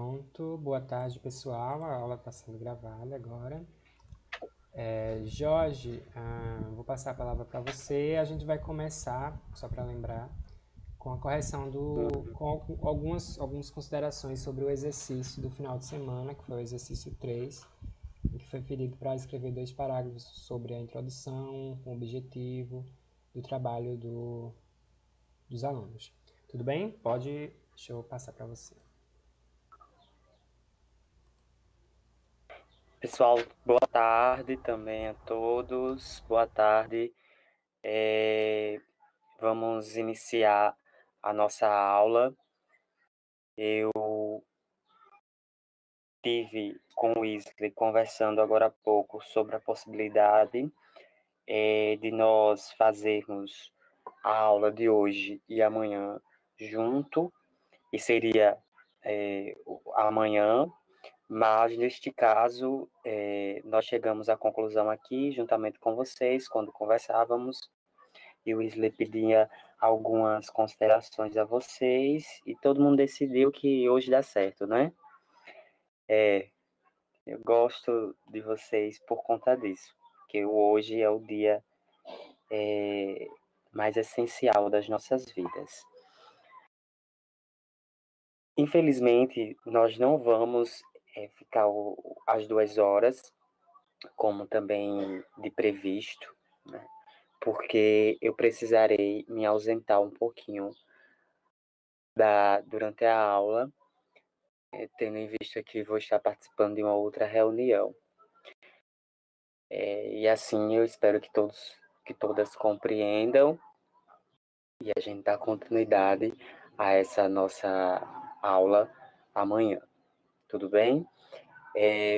Pronto, boa tarde pessoal, a aula está sendo gravada agora. Jorge, vou passar a palavra para você. A gente vai começar, só para lembrar, com a correção com algumas considerações sobre o exercício do final de semana, que foi o exercício 3, em que foi pedido para escrever 2 parágrafos sobre a introdução, o objetivo do trabalho dos alunos. Tudo bem? Deixa eu passar para você. Pessoal, boa tarde também a todos. Boa tarde. Vamos iniciar a nossa aula. Eu tive com o Wesley conversando agora há pouco sobre a possibilidade de nós fazermos a aula de hoje e amanhã junto, e seria amanhã. Mas, neste caso, nós chegamos à conclusão aqui, juntamente com vocês, quando conversávamos, e o Wesley pedia algumas considerações a vocês, e todo mundo decidiu que hoje dá certo, né? Eu gosto de vocês por conta disso, porque hoje é o dia mais essencial das nossas vidas. Infelizmente, nós não vamos ficar as 2 horas, como também de previsto, né? Porque eu precisarei me ausentar um pouquinho durante a aula, tendo em vista que vou estar participando de uma outra reunião. E assim eu espero que todas compreendam, e a gente dá continuidade a essa nossa aula amanhã. Tudo bem?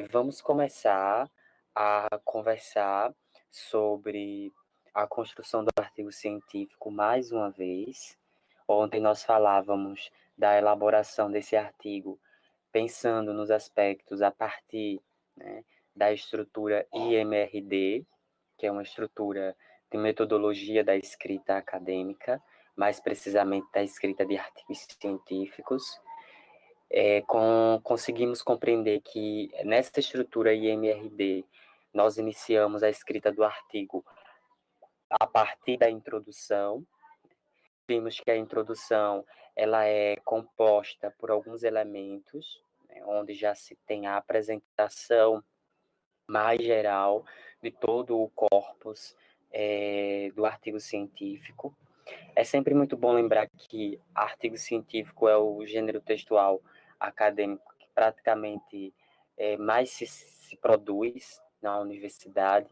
Vamos começar a conversar sobre a construção do artigo científico mais uma vez. Ontem nós falávamos da elaboração desse artigo pensando nos aspectos a partir, né, da estrutura IMRD, que é uma estrutura de metodologia da escrita acadêmica, mais precisamente da escrita de artigos científicos. Conseguimos compreender que nessa estrutura IMRD nós iniciamos a escrita do artigo a partir da introdução. Vimos que a introdução ela é composta por alguns elementos, né, onde já se tem a apresentação mais geral de todo o corpus do artigo científico. É sempre muito bom lembrar que artigo científico é o gênero textual acadêmico que praticamente mais se produz na universidade.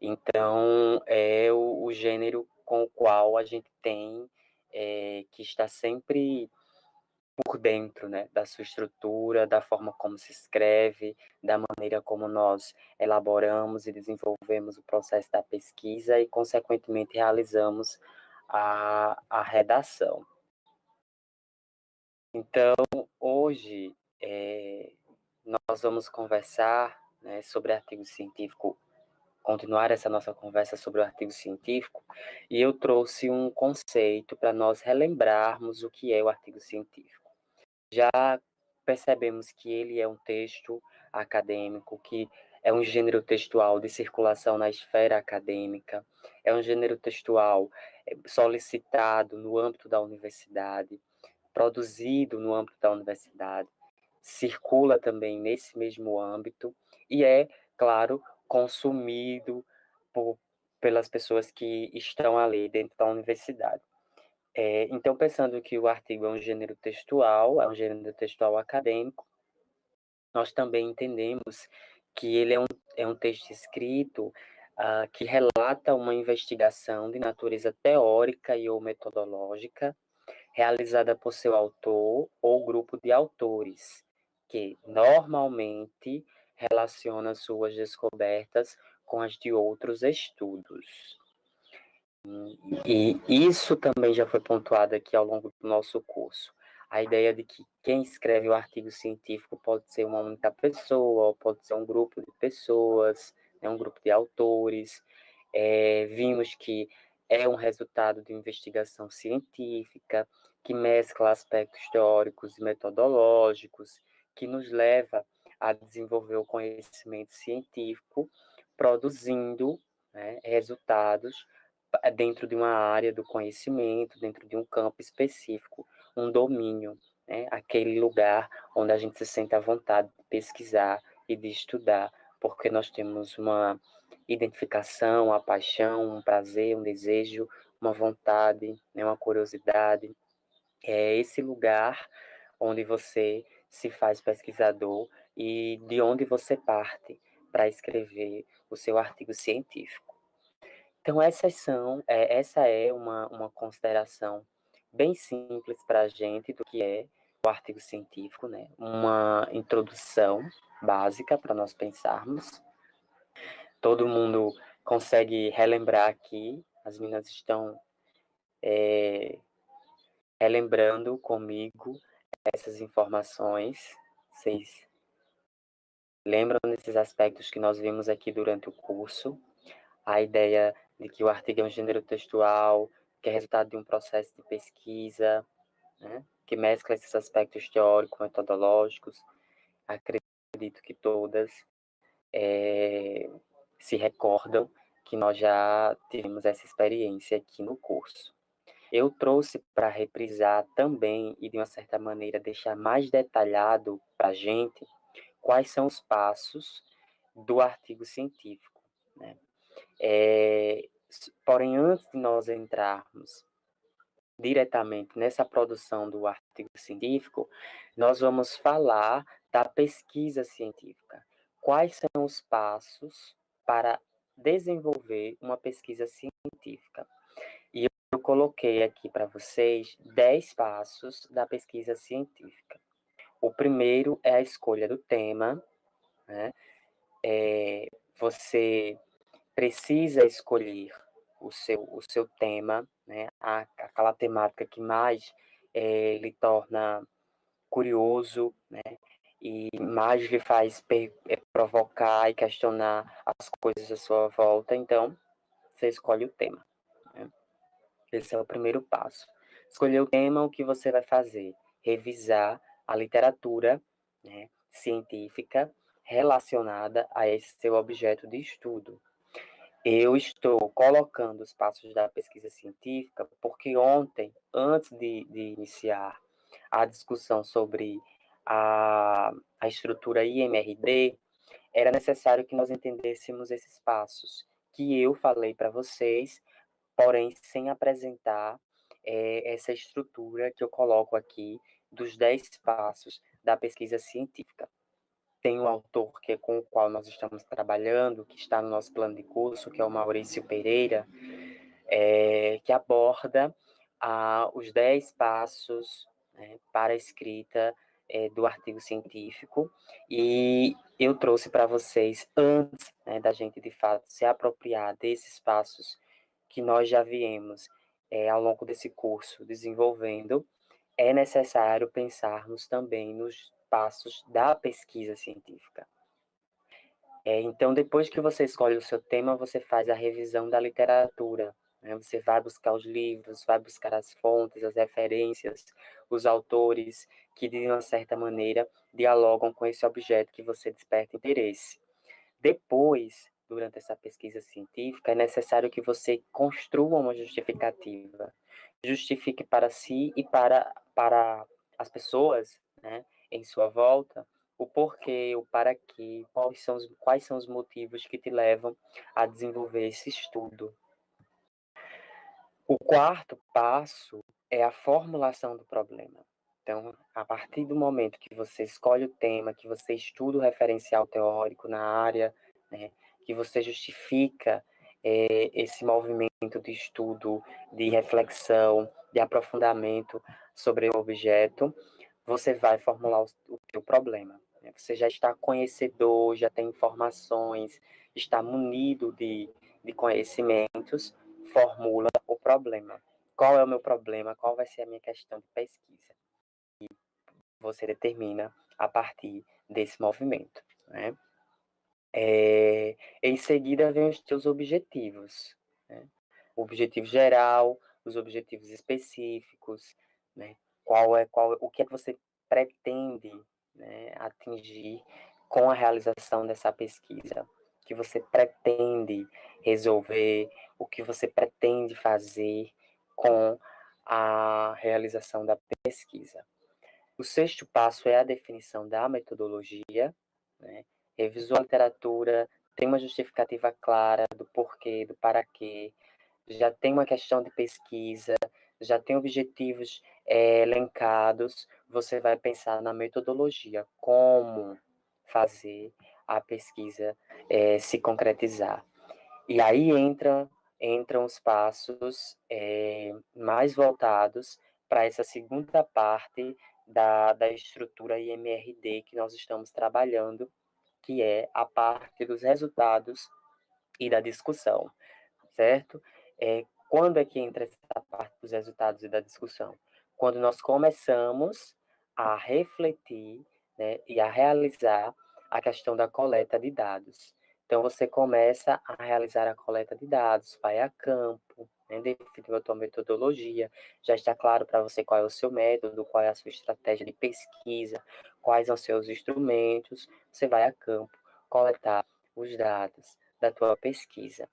Então, é o gênero com o qual a gente tem que estar sempre por dentro, né, da sua estrutura, da forma como se escreve, da maneira como nós elaboramos e desenvolvemos o processo da pesquisa e, consequentemente, realizamos a redação. Então, hoje, nós vamos conversar, né, sobre artigo científico, continuar essa nossa conversa sobre o artigo científico, e eu trouxe um conceito para nós relembrarmos o que é o artigo científico. Já percebemos que ele é um texto acadêmico, que é um gênero textual de circulação na esfera acadêmica, é um gênero textual solicitado no âmbito da universidade, produzido no âmbito da universidade, circula também nesse mesmo âmbito e é, claro, consumido pelas pessoas que estão ali dentro da universidade. Então, pensando que o artigo é um gênero textual acadêmico, nós também entendemos que ele é um texto escrito que relata uma investigação de natureza teórica e ou metodológica realizada por seu autor ou grupo de autores, que normalmente relaciona suas descobertas com as de outros estudos. E isso também já foi pontuado aqui ao longo do nosso curso. A ideia de que quem escreve o artigo científico pode ser uma única pessoa, ou pode ser um grupo de pessoas, né, um grupo de autores. Vimos que é um resultado de investigação científica, que mescla aspectos teóricos e metodológicos, que nos leva a desenvolver o conhecimento científico, produzindo, né, resultados dentro de uma área do conhecimento, dentro de um campo específico, um domínio, né, aquele lugar onde a gente se sente à vontade de pesquisar e de estudar, porque nós temos uma identificação, uma paixão, um prazer, um desejo, uma vontade, né, uma curiosidade. É esse lugar onde você se faz pesquisador e de onde você parte para escrever o seu artigo científico. Então, essa é uma consideração bem simples para a gente do que é o artigo científico, né? Uma introdução básica para nós pensarmos. Todo mundo consegue relembrar aqui, as meninas estão relembrando comigo essas informações. Vocês lembram desses aspectos que nós vimos aqui durante o curso? A ideia de que o artigo é um gênero textual, que é resultado de um processo de pesquisa, né, que mescla esses aspectos teórico-metodológicos. Acredito que todas se recordam que nós já tivemos essa experiência aqui no curso. Eu trouxe para reprisar também e, de uma certa maneira, deixar mais detalhado para a gente quais são os passos do artigo científico, né? Porém, antes de nós entrarmos diretamente nessa produção do artigo científico, nós vamos falar da pesquisa científica. Quais são os passos para desenvolver uma pesquisa científica? E eu coloquei aqui para vocês 10 passos da pesquisa científica. O primeiro é a escolha do tema, né? Você precisa escolher o seu tema, né? Aquela temática que mais lhe torna curioso, né? E mais lhe faz provocar e questionar as coisas à sua volta. Então, você escolhe o tema, né? Esse é o primeiro passo. Escolher o tema, o que você vai fazer? Revisar a literatura, né, científica relacionada a esse seu objeto de estudo. Eu estou colocando os passos da pesquisa científica porque ontem, antes de iniciar a discussão sobre a estrutura IMRD, era necessário que nós entendêssemos esses passos que eu falei para vocês, porém sem apresentar essa estrutura que eu coloco aqui dos 10 passos da pesquisa científica. Tem um autor com o qual nós estamos trabalhando, que está no nosso plano de curso, que é o Maurício Pereira, que aborda os 10 passos, né, para a escrita do artigo científico, e eu trouxe para vocês, antes, né, da gente de fato se apropriar desses passos que nós já viemos ao longo desse curso desenvolvendo, é necessário pensarmos também nos passos da pesquisa científica. Então, depois que você escolhe o seu tema, você faz a revisão da literatura, né? Você vai buscar os livros, vai buscar as fontes, as referências, os autores que, de uma certa maneira, dialogam com esse objeto que você desperta interesse. Depois, durante essa pesquisa científica, é necessário que você construa uma justificativa. Justifique para si e para as pessoas, né, em sua volta, o porquê, o para quê, quais são os motivos que te levam a desenvolver esse estudo. O quarto passo é a formulação do problema. Então, a partir do momento que você escolhe o tema, que você estuda o referencial teórico na área, né, que você justifica esse movimento de estudo, de reflexão, de aprofundamento sobre o objeto, você vai formular o seu problema, né? Você já está conhecedor, já tem informações, está munido de conhecimentos, formula o problema. Qual é o meu problema? Qual vai ser a minha questão de pesquisa? Você determina a partir desse movimento, né? Em seguida, vem os teus objetivos, né? O objetivo geral, os objetivos específicos, né? O que é que você pretende né, atingir com a realização dessa pesquisa? O que você pretende resolver, o que você pretende fazer com a realização da pesquisa? O sexto passo é a definição da metodologia, né? Revisou a literatura, tem uma justificativa clara do porquê, do para quê, já tem uma questão de pesquisa, já tem objetivos elencados, você vai pensar na metodologia, como fazer a pesquisa se concretizar. E aí entram os passos mais voltados para essa segunda parte da estrutura IMRD que nós estamos trabalhando, que é a parte dos resultados e da discussão, certo? Quando é que entra essa parte dos resultados e da discussão? Quando nós começamos a refletir, né, e a realizar a questão da coleta de dados. Então, você começa a realizar a coleta de dados, vai a campo, né, definiu a tua metodologia, já está claro para você qual é o seu método, qual é a sua estratégia de pesquisa, quais são os seus instrumentos, você vai a campo coletar os dados da tua pesquisa.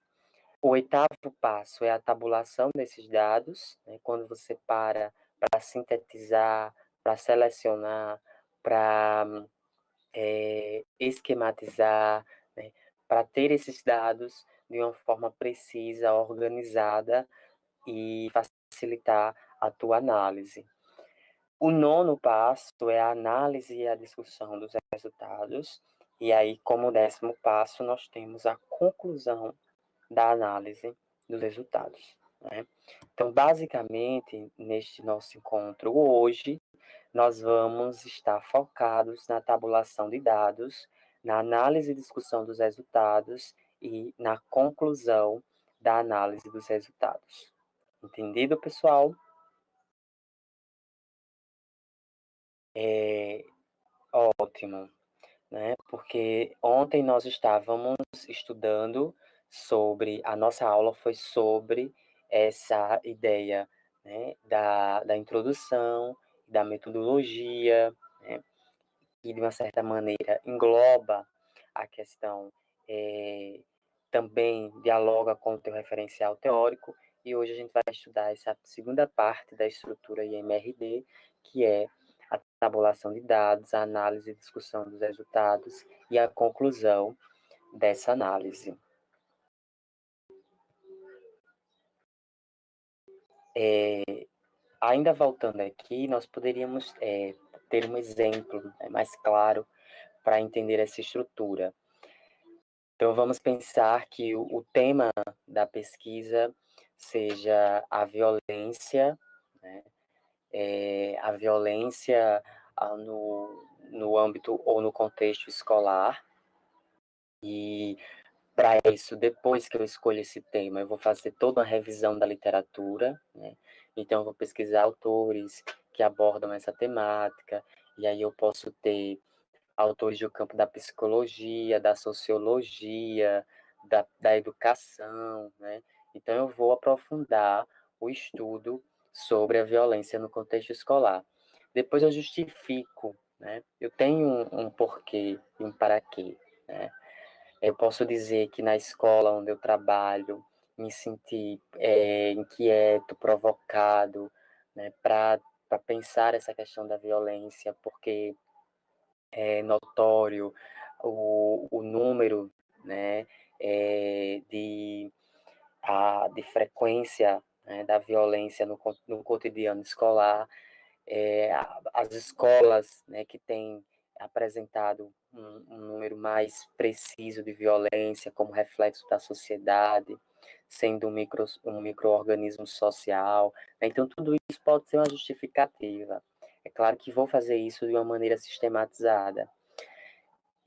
O oitavo passo é a tabulação desses dados, né, quando você para sintetizar, para selecionar, para esquematizar, né, para ter esses dados de uma forma precisa, organizada e facilitar a tua análise. O nono passo é a análise e a discussão dos resultados, e aí, como 10º passo, nós temos a conclusão da análise dos resultados, né? Então, basicamente, neste nosso encontro hoje, nós vamos estar focados na tabulação de dados, na análise e discussão dos resultados e na conclusão da análise dos resultados. Entendido, pessoal? Ótimo, né? Porque ontem nós estávamos estudando sobre, a nossa aula foi sobre essa ideia, né, da introdução, da metodologia, né, que de uma certa maneira engloba a questão, também dialoga com o teu referencial teórico, e hoje a gente vai estudar essa segunda parte da estrutura IMRD, que é a tabulação de dados, a análise e discussão dos resultados e a conclusão dessa análise. Ainda voltando aqui, nós poderíamos ter um exemplo, né, mais claro para entender essa estrutura. Então, vamos pensar que o tema da pesquisa seja a violência, né, a violência no âmbito ou no contexto escolar. E para isso, depois que eu escolho esse tema, eu vou fazer toda uma revisão da literatura, né? Então, eu vou pesquisar autores que abordam essa temática, e aí eu posso ter autores do campo da psicologia, da sociologia, da educação, né? Então, eu vou aprofundar o estudo sobre a violência no contexto escolar. Depois eu justifico, né? Eu tenho um porquê e um para quê, né? Eu posso dizer que na escola onde eu trabalho, me senti inquieto, provocado, né, para pensar essa questão da violência, porque é notório o número, né, de frequência, né, da violência no cotidiano escolar. As escolas, né, que têm apresentado um número mais preciso de violência como reflexo da sociedade, sendo um micro-organismo social. Então, tudo isso pode ser uma justificativa. É claro que vou fazer isso de uma maneira sistematizada.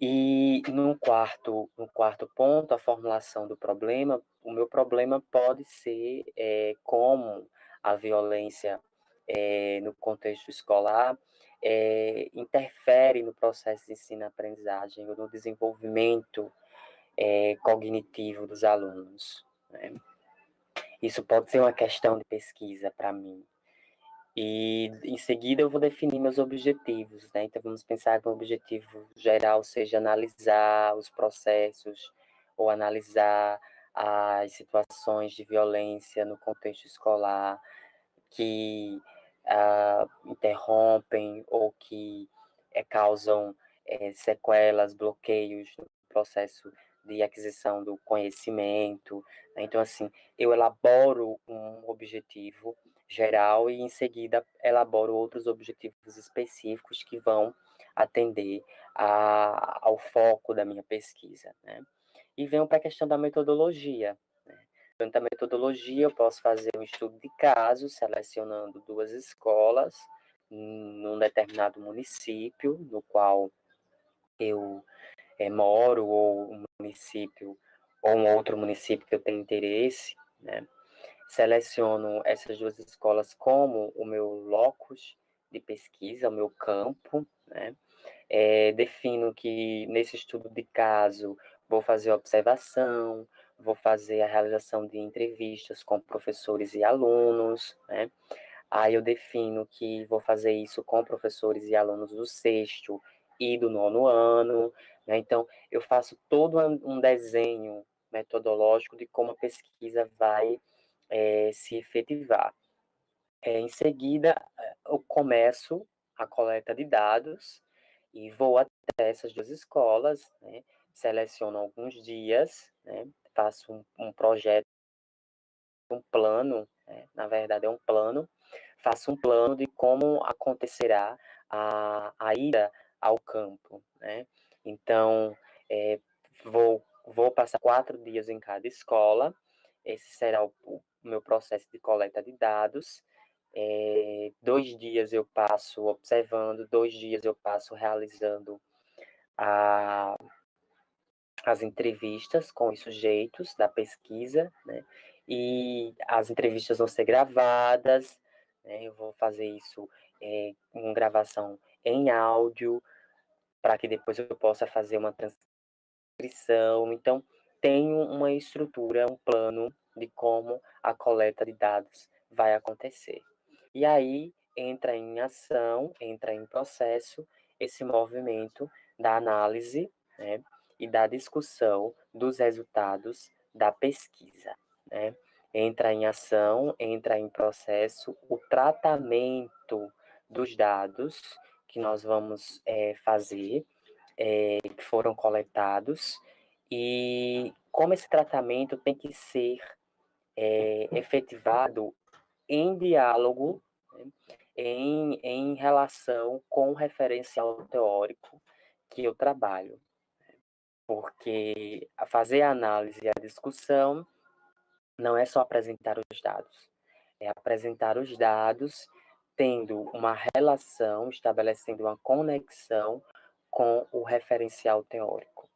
E no quarto ponto, a formulação do problema, o meu problema pode ser como a violência no contexto escolar interfere no processo de ensino-aprendizagem ou no desenvolvimento cognitivo dos alunos, né? Isso pode ser uma questão de pesquisa para mim. E em seguida eu vou definir meus objetivos, né? Então vamos pensar que o objetivo geral seja analisar os processos ou analisar as situações de violência no contexto escolar que interrompem ou que causam sequelas, bloqueios no processo de aquisição do conhecimento, né? Então, assim, eu elaboro um objetivo geral e, em seguida, elaboro outros objetivos específicos que vão atender ao foco da minha pesquisa, né? E venho para a questão da metodologia, né? Durante a metodologia, eu posso fazer um estudo de caso, selecionando 2 escolas num determinado município no qual eu moro, ou um município, ou um outro município que eu tenho interesse, né? Seleciono essas 2 escolas como o meu locus de pesquisa, o meu campo, né? Defino que nesse estudo de caso vou fazer observação, vou fazer a realização de entrevistas com professores e alunos, né? Aí eu defino que vou fazer isso com professores e alunos do 6º e do 9º ano, né? Então, eu faço todo um desenho metodológico de como a pesquisa vai se efetivar. Em seguida, eu começo a coleta de dados e vou até essas 2 escolas, né? Seleciono alguns dias, né? Faço um projeto, um plano, né? Na verdade é um plano, faço um plano de como acontecerá a ida ao campo, né? Então, vou passar 4 dias em cada escola, esse será o meu processo de coleta de dados. 2 dias eu passo observando, 2 dias eu passo realizando as entrevistas com os sujeitos da pesquisa, né? E as entrevistas vão ser gravadas, né? Eu vou fazer isso com gravação em áudio, para que depois eu possa fazer uma transcrição. Então, tenho uma estrutura, um plano de como a coleta de dados vai acontecer. E aí entra em ação, entra em processo esse movimento da análise, né, e da discussão dos resultados da pesquisa, né? Entra em ação, entra em processo o tratamento dos dados que nós vamos fazer, que foram coletados, e como esse tratamento tem que ser efetivado em diálogo, né, em relação com o referencial teórico que eu trabalho. Porque fazer a análise e a discussão não é só apresentar os dados, é apresentar os dados tendo uma relação, estabelecendo uma conexão com o referencial teórico,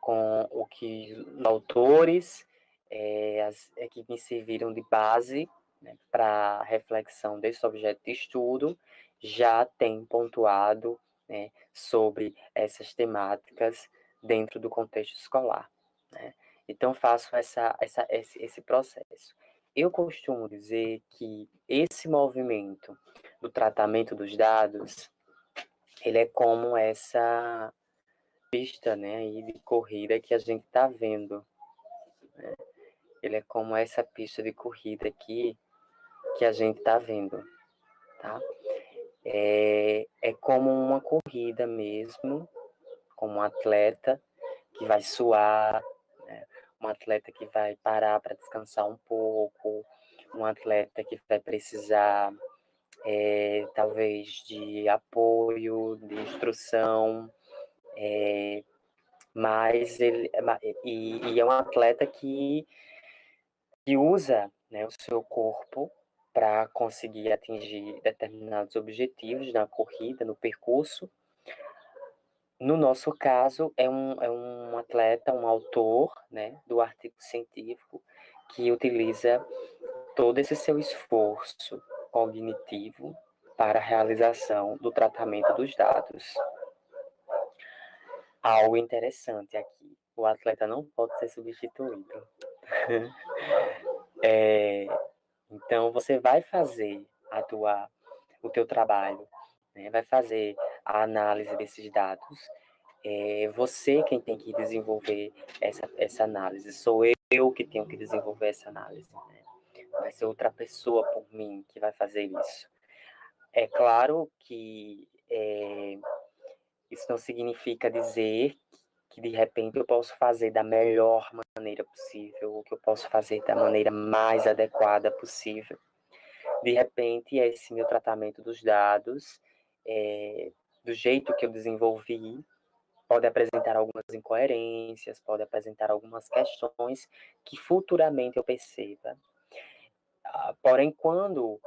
com o que os autores que me serviram de base, né, para a reflexão desse objeto de estudo já têm pontuado, né, sobre essas temáticas dentro do contexto escolar, né? Então, faço esse processo. Eu costumo dizer que esse movimento do tratamento dos dados, ele é como essa pista, né, aí de corrida que a gente está vendo, né? Ele é como essa pista de corrida aqui que a gente está vendo, tá? É como uma corrida mesmo, como um atleta que vai suar, né? Um atleta que vai parar para descansar um pouco, um atleta que vai precisar, talvez, de apoio, de instrução, mas e é um atleta que usa, né, o seu corpo para conseguir atingir determinados objetivos na corrida, no percurso. No nosso caso, é um atleta, um autor, né, do artigo científico, que utiliza todo esse seu esforço cognitivo para a realização do tratamento dos dados. Algo interessante aqui, o atleta não pode ser substituído. Então, você vai atuar o teu trabalho, né? Vai fazer a análise desses dados. É você quem tem que desenvolver essa análise. Sou eu que tenho que desenvolver essa análise, né? Vai ser outra pessoa por mim que vai fazer isso. É claro que isso não significa dizer que de repente eu posso fazer da melhor maneira possível, ou que eu posso fazer da maneira mais adequada possível. De repente, esse meu tratamento dos dados, do jeito que eu desenvolvi, pode apresentar algumas incoerências, pode apresentar algumas questões que futuramente eu perceba. Porém, quando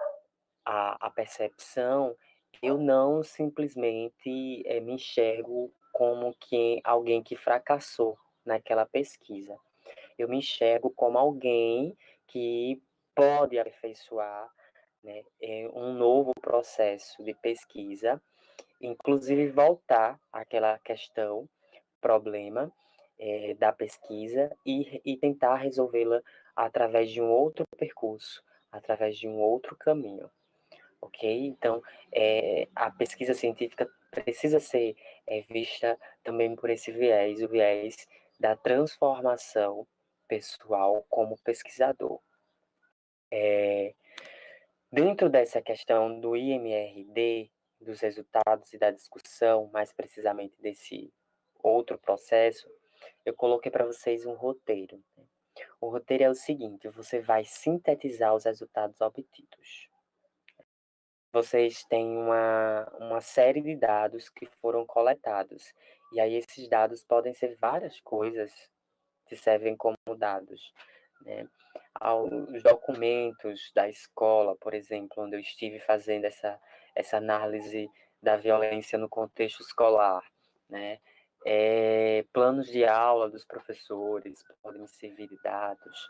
a percepção, eu não simplesmente me enxergo como alguém que fracassou naquela pesquisa. Eu me enxergo como alguém que pode aperfeiçoar, né, um novo processo de pesquisa, inclusive voltar àquela questão, problema da pesquisa e tentar resolvê-la através de um outro percurso, através de um outro caminho. Ok? Então, a pesquisa científica precisa ser vista também por esse viés, o viés da transformação pessoal como pesquisador. Dentro dessa questão do IMRD, dos resultados e da discussão, mais precisamente desse outro processo, eu coloquei para vocês um roteiro. O roteiro é o seguinte: você vai sintetizar os resultados obtidos. Vocês têm uma série de dados que foram coletados. E aí esses dados podem ser várias coisas que servem como dados, né? Os documentos da escola, por exemplo, onde eu estive fazendo essa análise da violência no contexto escolar, né? Planos de aula dos professores podem me servir de dados.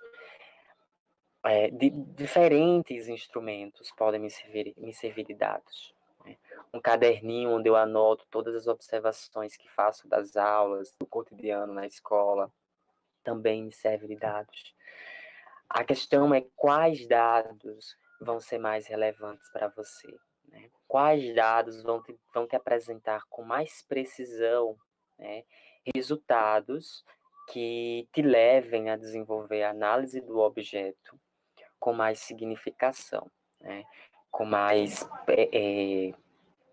Diferentes instrumentos podem me servir de dados, né? Um caderninho onde eu anoto todas as observações que faço das aulas, do cotidiano na escola, também me serve de dados. A questão é quais dados vão ser mais relevantes para você, né? Quais dados vão te apresentar com mais precisão, né, resultados que te levem a desenvolver a análise do objeto com mais significação, né? Com mais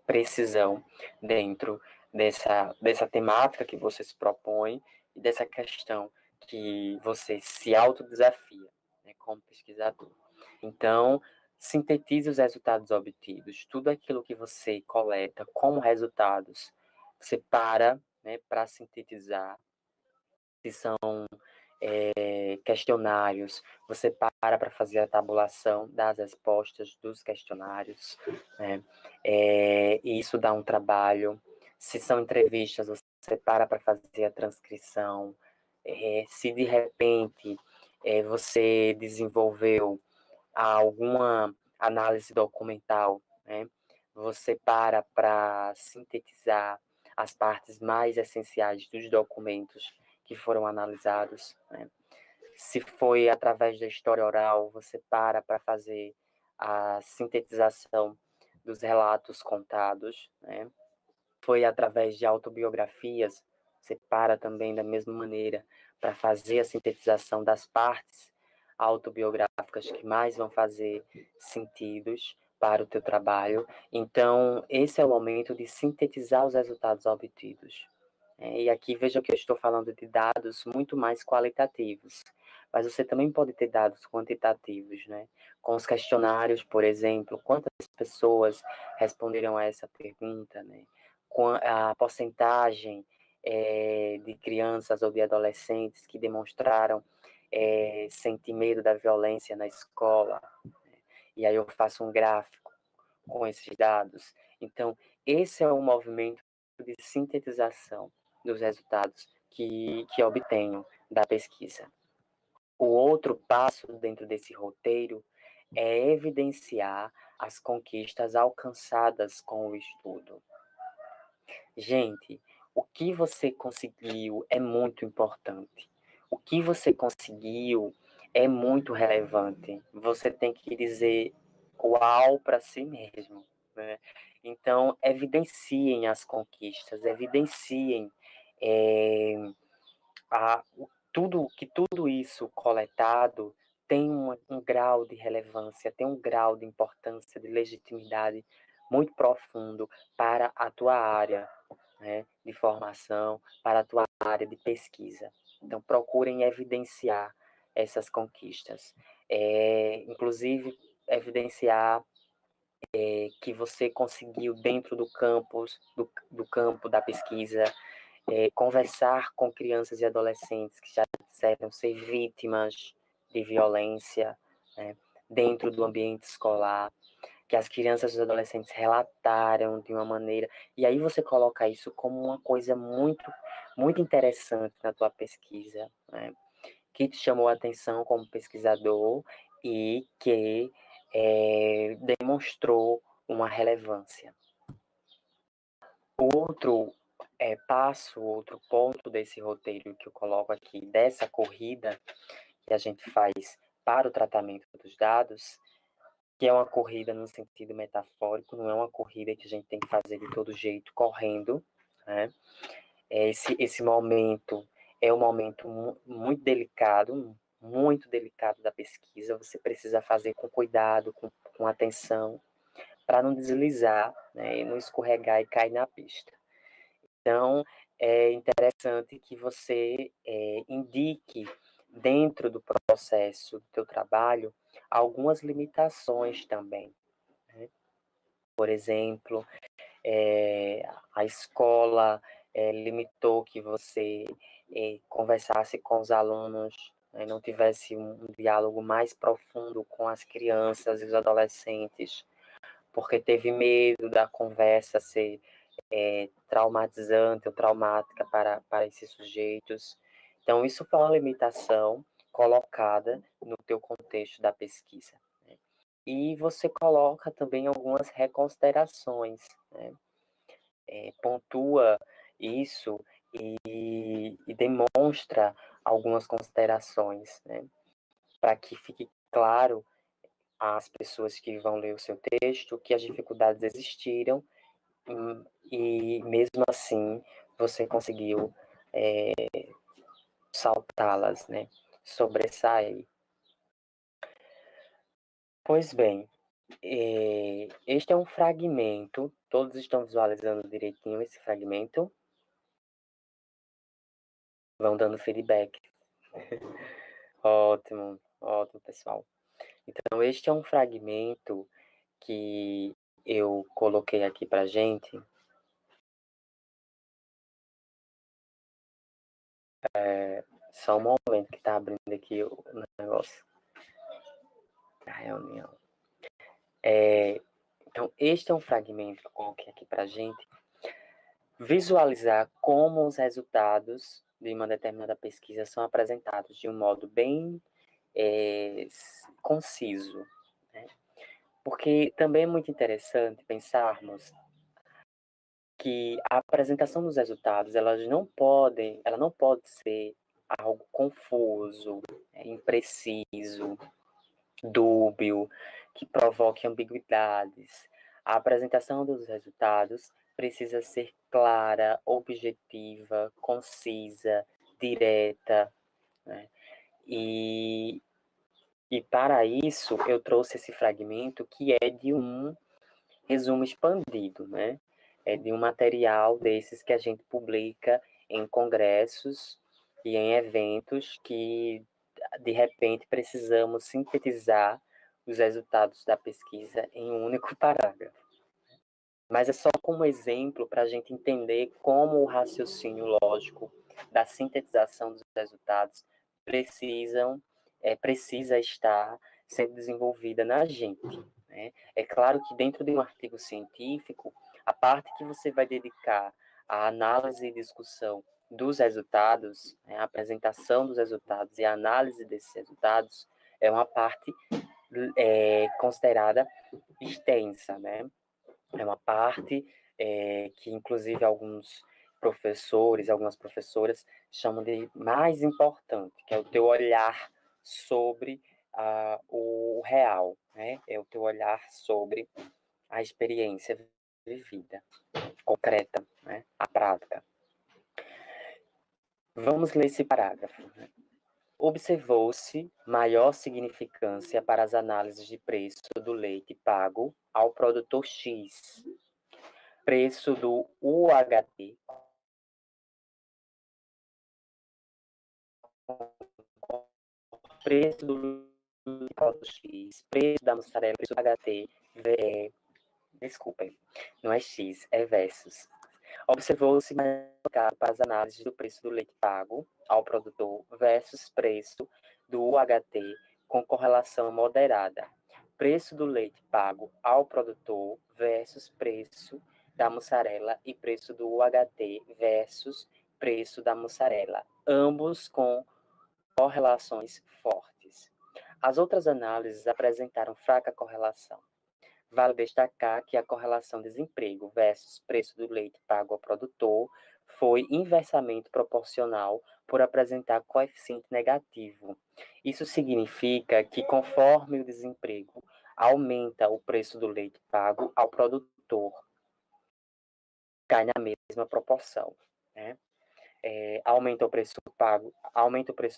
precisão dentro dessa temática que você se propõe e dessa questão que você se autodesafia, né, como pesquisador. Então, sintetize os resultados obtidos, tudo aquilo que você coleta como resultados, você né, para sintetizar, se são questionários, você para fazer a tabulação das respostas dos questionários, né? E isso dá um trabalho. Se são entrevistas, você para fazer a transcrição. Se de repente você desenvolveu alguma análise documental, né? Você para sintetizar as partes mais essenciais dos documentos que foram analisados, né? Se foi através da história oral, você para fazer a sintetização dos relatos contados, né? Foi através de autobiografias, você para também da mesma maneira para fazer a sintetização das partes autobiográficas que mais vão fazer sentidos para o teu trabalho. Então, esse é o momento de sintetizar os resultados obtidos. E aqui veja que eu estou falando de dados muito mais qualitativos, mas você também pode ter dados quantitativos, né? Com os questionários, por exemplo, quantas pessoas responderam a essa pergunta, né? Com a porcentagem de crianças ou de adolescentes que demonstraram sentir medo da violência na escola, né? E aí eu faço um gráfico com esses dados. Então, esse é um movimento de sintetização dos resultados que obtenho da pesquisa. O outro passo dentro desse roteiro é evidenciar as conquistas alcançadas com o estudo. Gente, o que você conseguiu é muito importante. O que você conseguiu é muito relevante. Você tem que dizer uau para si mesmo, né? Então, evidenciem as conquistas, evidenciem tudo isso coletado tem um grau de relevância, tem um grau de importância, de legitimidade muito profundo para a tua área, né, de formação, para a tua área de pesquisa. Então, procurem evidenciar essas conquistas. Inclusive, evidenciar que você conseguiu dentro do campus, do campo da pesquisa, conversar com crianças e adolescentes que já disseram ser vítimas de violência, né, dentro do ambiente escolar, que as crianças e os adolescentes relataram de uma maneira, e aí você coloca isso como uma coisa muito, muito interessante na tua pesquisa, né, que te chamou a atenção como pesquisador e que demonstrou uma relevância. Outro outro ponto desse roteiro que eu coloco aqui, dessa corrida que a gente faz para o tratamento dos dados, que é uma corrida no sentido metafórico, não é uma corrida que a gente tem que fazer de todo jeito, correndo, né? Esse momento é um momento muito delicado da pesquisa, você precisa fazer com cuidado, com atenção, para não deslizar, né, e não escorregar e cair na pista. Então, é interessante que você indique, dentro do processo do teu trabalho, algumas limitações também, né? Por exemplo, a escola limitou que você conversasse com os alunos, né, não tivesse um diálogo mais profundo com as crianças e os adolescentes, porque teve medo da conversa ser traumatizante ou traumática para esses sujeitos. Então, isso foi uma limitação colocada no teu contexto da pesquisa, né? E você coloca também algumas reconsiderações, né? Pontua isso e demonstra algumas considerações, né? Para que fique claro às pessoas que vão ler o seu texto que as dificuldades existiram e mesmo assim você conseguiu saltá-las, né? Sobressair. Pois bem, este é um fragmento, todos estão visualizando direitinho esse fragmento? Vão dando feedback. Ótimo, ótimo, pessoal. Então, este é um fragmento que eu coloquei aqui pra gente. Só um momento que tá abrindo aqui o negócio. A reunião. Então, este é um fragmento que eu coloquei aqui pra gente visualizar como os resultados de uma determinada pesquisa são apresentados de um modo bem conciso, né? Porque também é muito interessante pensarmos que a apresentação dos resultados, ela não pode ser algo confuso, impreciso, dúbio, que provoque ambiguidades. A apresentação dos resultados precisa ser clara, objetiva, concisa, direta, né? E para isso eu trouxe esse fragmento que é de um resumo expandido, né? É de um material desses que a gente publica em congressos e em eventos que, de repente, precisamos sintetizar os resultados da pesquisa em um único parágrafo. Mas é só como exemplo para a gente entender como o raciocínio lógico da sintetização dos resultados precisa estar sendo desenvolvida na gente, né? É claro que dentro de um artigo científico, a parte que você vai dedicar à análise e discussão dos resultados, né, a apresentação dos resultados e a análise desses resultados, é uma parte considerada extensa, né? É uma parte que, inclusive, alguns professores, algumas professoras chamam de mais importante, que é o teu olhar sobre o real, né? É o teu olhar sobre a experiência vivida, concreta, né? A prática. Vamos ler esse parágrafo. Né? Observou-se maior significância para as análises de preço do leite pago ao produtor X, preço do UHT, preço do produtor X, preço da mussarela, preço do HT, desculpem, não é X, é versus. Observou-se marcado para as análises do preço do leite pago ao produtor versus preço do UHT com correlação moderada. Preço do leite pago ao produtor versus preço da mussarela e preço do UHT versus preço da mussarela, ambos com correlações fortes. As outras análises apresentaram fraca correlação. Vale destacar que a correlação desemprego versus preço do leite pago ao produtor foi inversamente proporcional por apresentar coeficiente negativo. Isso significa que, conforme o desemprego aumenta o preço do leite pago ao produtor, cai na mesma proporção, né? Aumenta o preço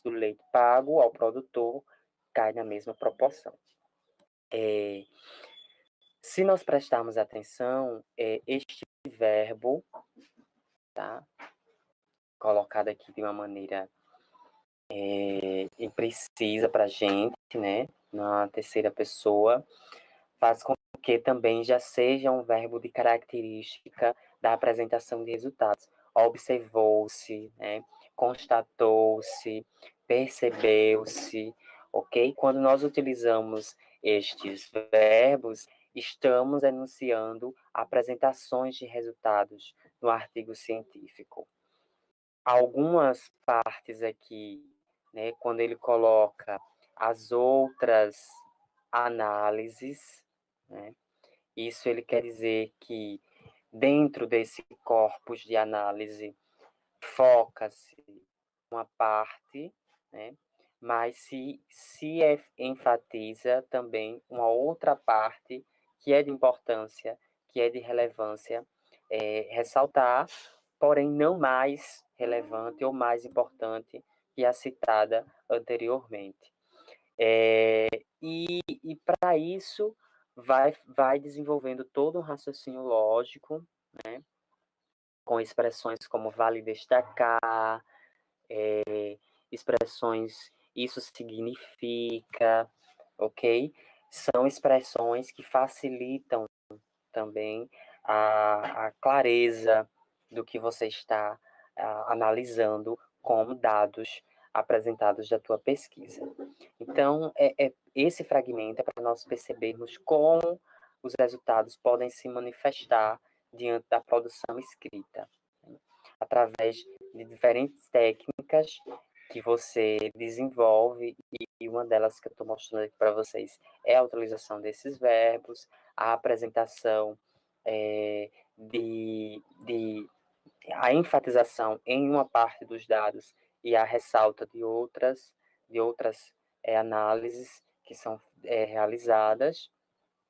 do leite pago ao produtor, cai na mesma proporção. Se nós prestarmos atenção, este verbo, tá, colocado aqui de uma maneira imprecisa para a gente, né, na terceira pessoa, faz com que também já seja um verbo de característica da apresentação de resultados. Observou-se, né, constatou-se, percebeu-se, ok? Quando nós utilizamos estes verbos, estamos enunciando apresentações de resultados no artigo científico. Algumas partes aqui, né, quando ele coloca as outras análises, né, isso ele quer dizer que dentro desse corpus de análise foca-se uma parte, né, mas se enfatiza também uma outra parte que é de importância, que é de relevância, ressaltar, porém não mais relevante ou mais importante que a citada anteriormente. E para isso, vai desenvolvendo todo um raciocínio lógico, né, com expressões como vale destacar, expressões isso significa, ok? São expressões que facilitam também a clareza do que você está analisando como dados apresentados da tua pesquisa. Então, esse fragmento é para nós percebermos como os resultados podem se manifestar diante da produção escrita, né? Através de diferentes técnicas que você desenvolve, e uma delas que eu estou mostrando aqui para vocês é a utilização desses verbos, a apresentação a enfatização em uma parte dos dados e a ressalta de outras análises que são realizadas,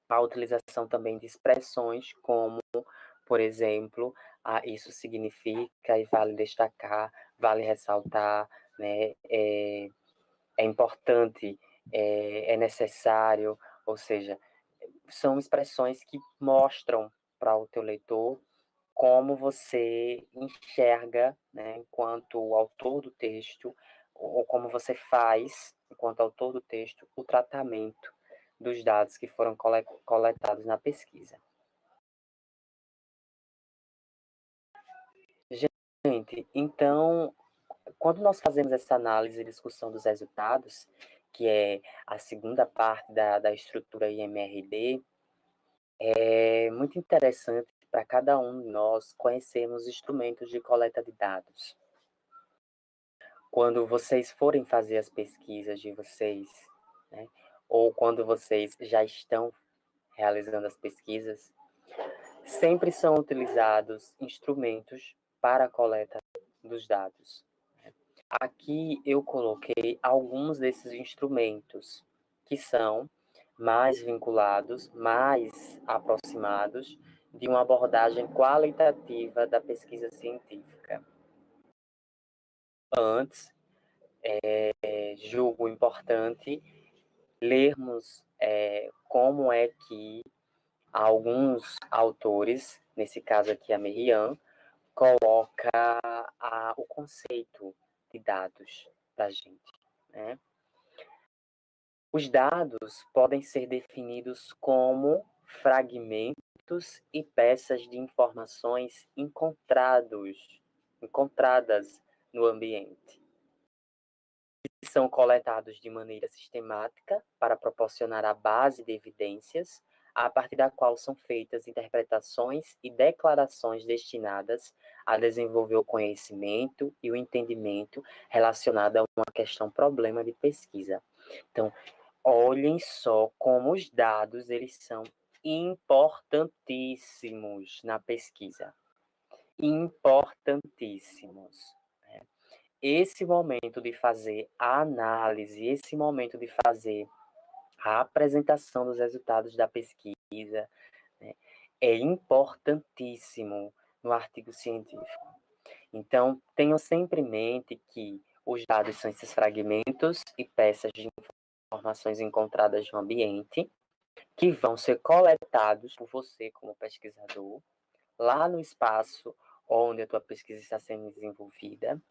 a utilização também de expressões como, por exemplo, isso significa e vale destacar, vale ressaltar, né, é importante, é necessário, ou seja, são expressões que mostram para o teu leitor como você enxerga, né, enquanto autor do texto, ou como você faz, enquanto autor do texto, o tratamento dos dados que foram coletados na pesquisa. Gente, então, quando nós fazemos essa análise e discussão dos resultados, que é a segunda parte da estrutura IMRD, é muito interessante para cada um de nós conhecermos instrumentos de coleta de dados. Quando vocês forem fazer as pesquisas de vocês, né, ou quando vocês já estão realizando as pesquisas, sempre são utilizados instrumentos para a coleta dos dados. Aqui eu coloquei alguns desses instrumentos, que são mais vinculados, mais aproximados de uma abordagem qualitativa da pesquisa científica. Antes, julgo importante lermos como é que alguns autores, nesse caso aqui a Merian, coloca o conceito de dados da gente, né? Os dados podem ser definidos como fragmentos e peças de informações encontradas no ambiente. São coletados de maneira sistemática para proporcionar a base de evidências, a partir da qual são feitas interpretações e declarações destinadas a desenvolver o conhecimento e o entendimento relacionado a uma questão, problema de pesquisa. Então, olhem só como os dados eles são importantíssimos na pesquisa. Importantíssimos. Esse momento de fazer a análise, esse momento de fazer a apresentação dos resultados da pesquisa, né, é importantíssimo no artigo científico. Então, tenham sempre em mente que os dados são esses fragmentos e peças de informações encontradas no ambiente, que vão ser coletados por você como pesquisador, lá no espaço onde a tua pesquisa está sendo desenvolvida,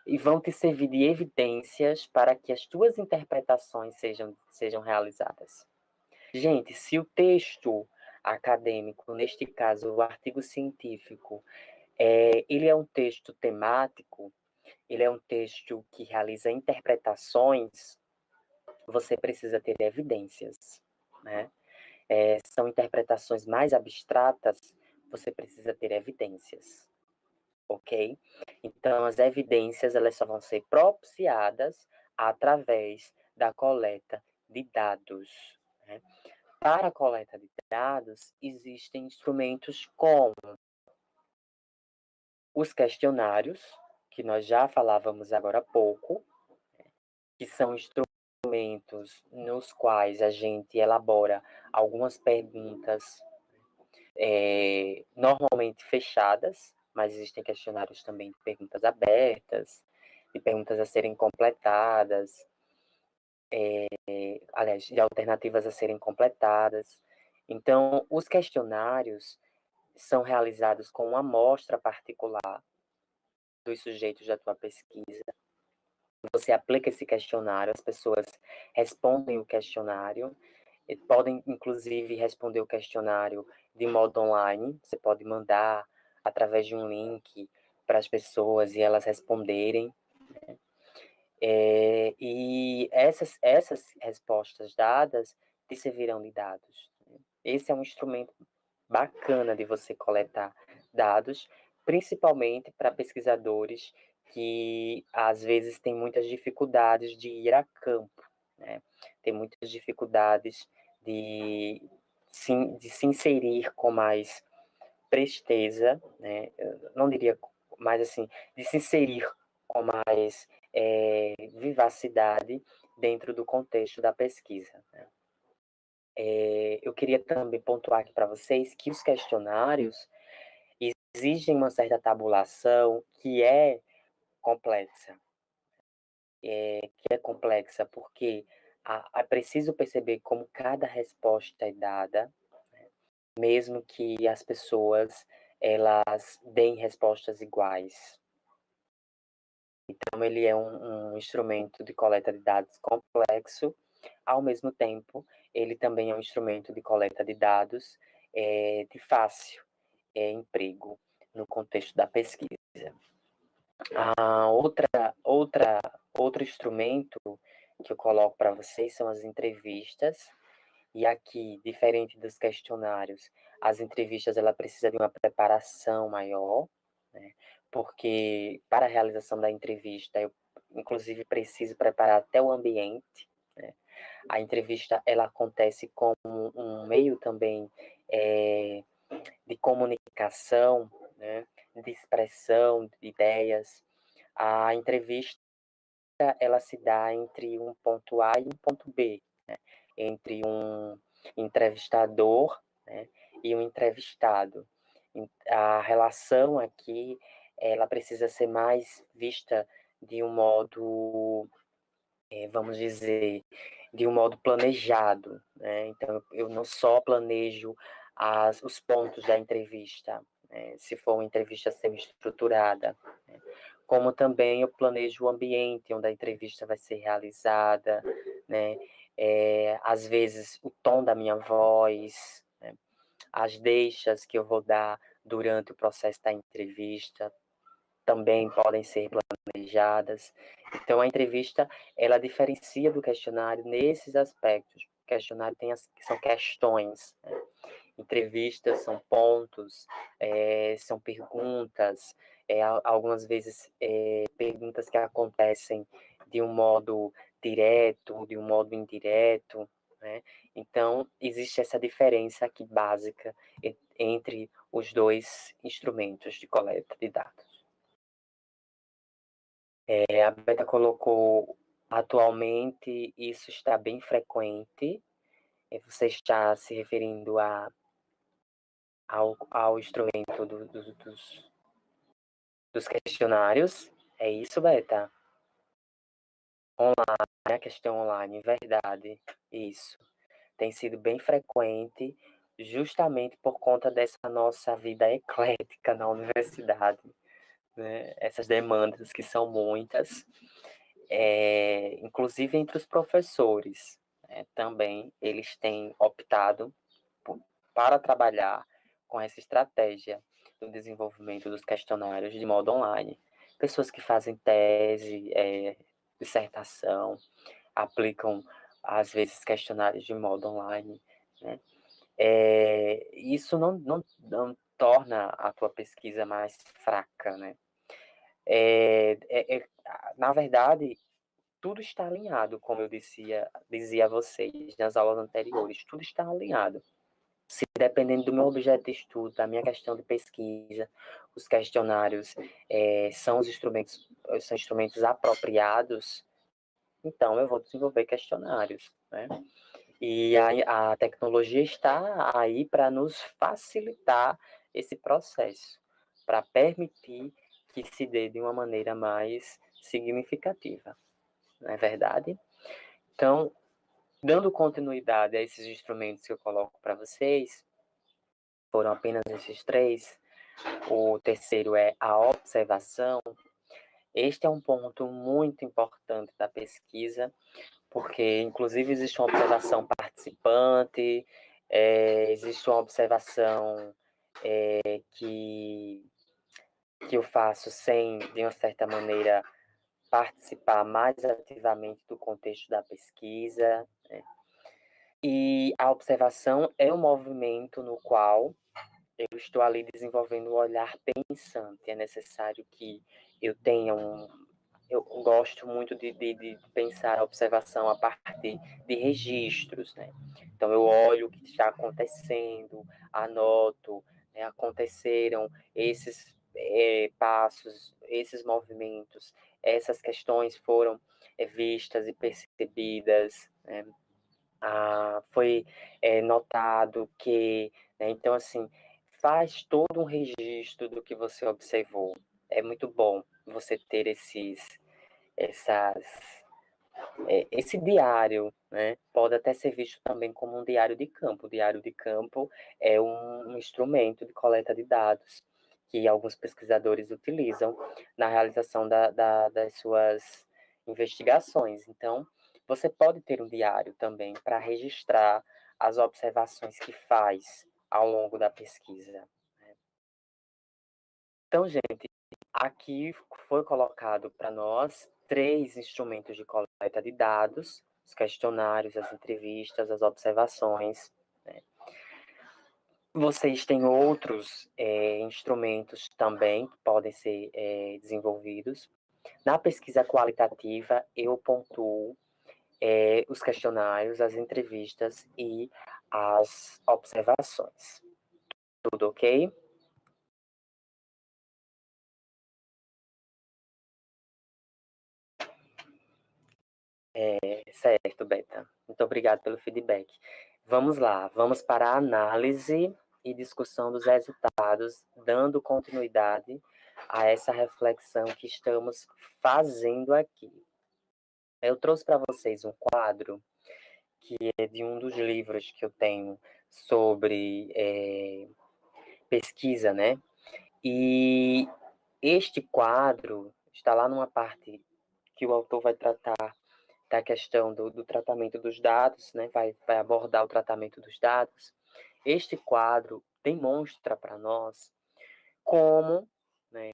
e vão te servir de evidências para que as tuas interpretações sejam realizadas. Gente, se o texto acadêmico, neste caso o artigo científico, ele é um texto temático, ele é um texto que realiza interpretações, você precisa ter evidências, né? São interpretações mais abstratas, você precisa ter evidências, ok? Então, as evidências elas só vão ser propiciadas através da coleta de dados, né? Para a coleta de dados, existem instrumentos como os questionários, que nós já falávamos agora há pouco, que são instrumentos nos quais a gente elabora algumas perguntas normalmente fechadas, mas existem questionários também de perguntas abertas, de perguntas a serem completadas, aliás, de alternativas a serem completadas. Então, os questionários são realizados com uma amostra particular dos sujeitos da tua pesquisa. Você aplica esse questionário, as pessoas respondem o questionário, e podem, inclusive, responder o questionário de modo online. Você pode mandar através de um link para as pessoas e elas responderem, né? E essas respostas dadas te servirão de dados. Esse é um instrumento bacana de você coletar dados, principalmente para pesquisadores que às vezes têm muitas dificuldades de ir a campo, né? Tem muitas dificuldades de se inserir com mais presteza, né? Eu não diria mais assim, de se inserir com mais vivacidade dentro do contexto da pesquisa, né? Eu queria também pontuar aqui para vocês que os questionários exigem uma certa tabulação que é complexa. Porque é preciso perceber como cada resposta é dada, mesmo que as pessoas elas deem respostas iguais. Então, ele é um instrumento de coleta de dados complexo. Ao mesmo tempo, ele também é um instrumento de coleta de dados de fácil emprego no contexto da pesquisa. Outro instrumento que eu coloco para vocês são as entrevistas. E aqui, diferente dos questionários, as entrevistas ela precisa de uma preparação maior, né? Porque para a realização da entrevista eu, inclusive, preciso preparar até o ambiente, né? A entrevista ela acontece como um meio também de comunicação, né? De expressão de ideias. A entrevista ela se dá entre um ponto A e um ponto B, né? entre um entrevistador, né, e um entrevistado. A relação aqui, ela precisa ser mais vista de um modo, vamos dizer, de um modo planejado, né? Então, eu não só planejo os pontos da entrevista, né, se for uma entrevista semi-estruturada, né, como também eu planejo o ambiente onde a entrevista vai ser realizada, né? Às vezes, o tom da minha voz, né? As deixas que eu vou dar durante o processo da entrevista também podem ser planejadas. Então, a entrevista, ela diferencia do questionário nesses aspectos. O questionário são questões, né? Entrevistas são pontos, são perguntas, algumas vezes perguntas que acontecem de um modo direto, de um modo indireto, né? Então, existe essa diferença aqui básica entre os dois instrumentos de coleta de dados. A Beta colocou, atualmente, isso está bem frequente. Você está se referindo ao instrumento dos questionários. É isso, Beta? Online, a questão online, verdade. Isso. Tem sido bem frequente, justamente por conta dessa nossa vida eclética na universidade, né? Essas demandas que são muitas, inclusive entre os professores, né? Também eles têm optado para trabalhar com essa estratégia do desenvolvimento dos questionários de modo online. Pessoas que fazem tese, dissertação, aplicam, às vezes, questionários de modo online, né? Isso não torna a tua pesquisa mais fraca, né? Na verdade, tudo está alinhado, como eu dizia a vocês nas aulas anteriores, tudo está alinhado. Se dependendo do meu objeto de estudo, da minha questão de pesquisa, os questionários são instrumentos apropriados, então eu vou desenvolver questionários, né? E a tecnologia está aí para nos facilitar esse processo, para permitir que se dê de uma maneira mais significativa, não é verdade? Então, dando continuidade a esses instrumentos que eu coloco para vocês, foram apenas esses três. O terceiro é a observação. Este é um ponto muito importante da pesquisa, porque, inclusive, existe uma observação participante, existe uma observação que eu faço sem, de uma certa maneira, participar mais ativamente do contexto da pesquisa, né? E a observação é um movimento no qual eu estou ali desenvolvendo um olhar pensante. É necessário que eu tenha eu gosto muito de pensar a observação a partir de registros, né? Então, eu olho o que está acontecendo, anoto, né? Aconteceram esses passos, esses movimentos, essas questões foram vistas e percebidas, né? Foi notado que, né? Então, assim, faz todo um registro do que você observou. É muito bom você ter esse diário, né? Pode até ser visto também como um diário de campo. O diário de campo é um instrumento de coleta de dados que alguns pesquisadores utilizam na realização das suas investigações. Então, você pode ter um diário também para registrar as observações que faz ao longo da pesquisa. Então, gente, aqui foi colocado para nós 3 instrumentos de coleta de dados: os questionários, as entrevistas, as observações, né? Vocês têm outros instrumentos também que podem ser desenvolvidos. Na pesquisa qualitativa, eu pontuo os questionários, as entrevistas e as observações. Tudo ok? Certo, Beta. Muito obrigado pelo feedback. Vamos lá, vamos para a análise e discussão dos resultados, dando continuidade a essa reflexão que estamos fazendo aqui. Eu trouxe para vocês um quadro que é de um dos livros que eu tenho sobre pesquisa, né? E este quadro está lá numa parte que o autor vai tratar da questão do tratamento dos dados, né? Vai abordar o tratamento dos dados. Este quadro demonstra para nós como, né,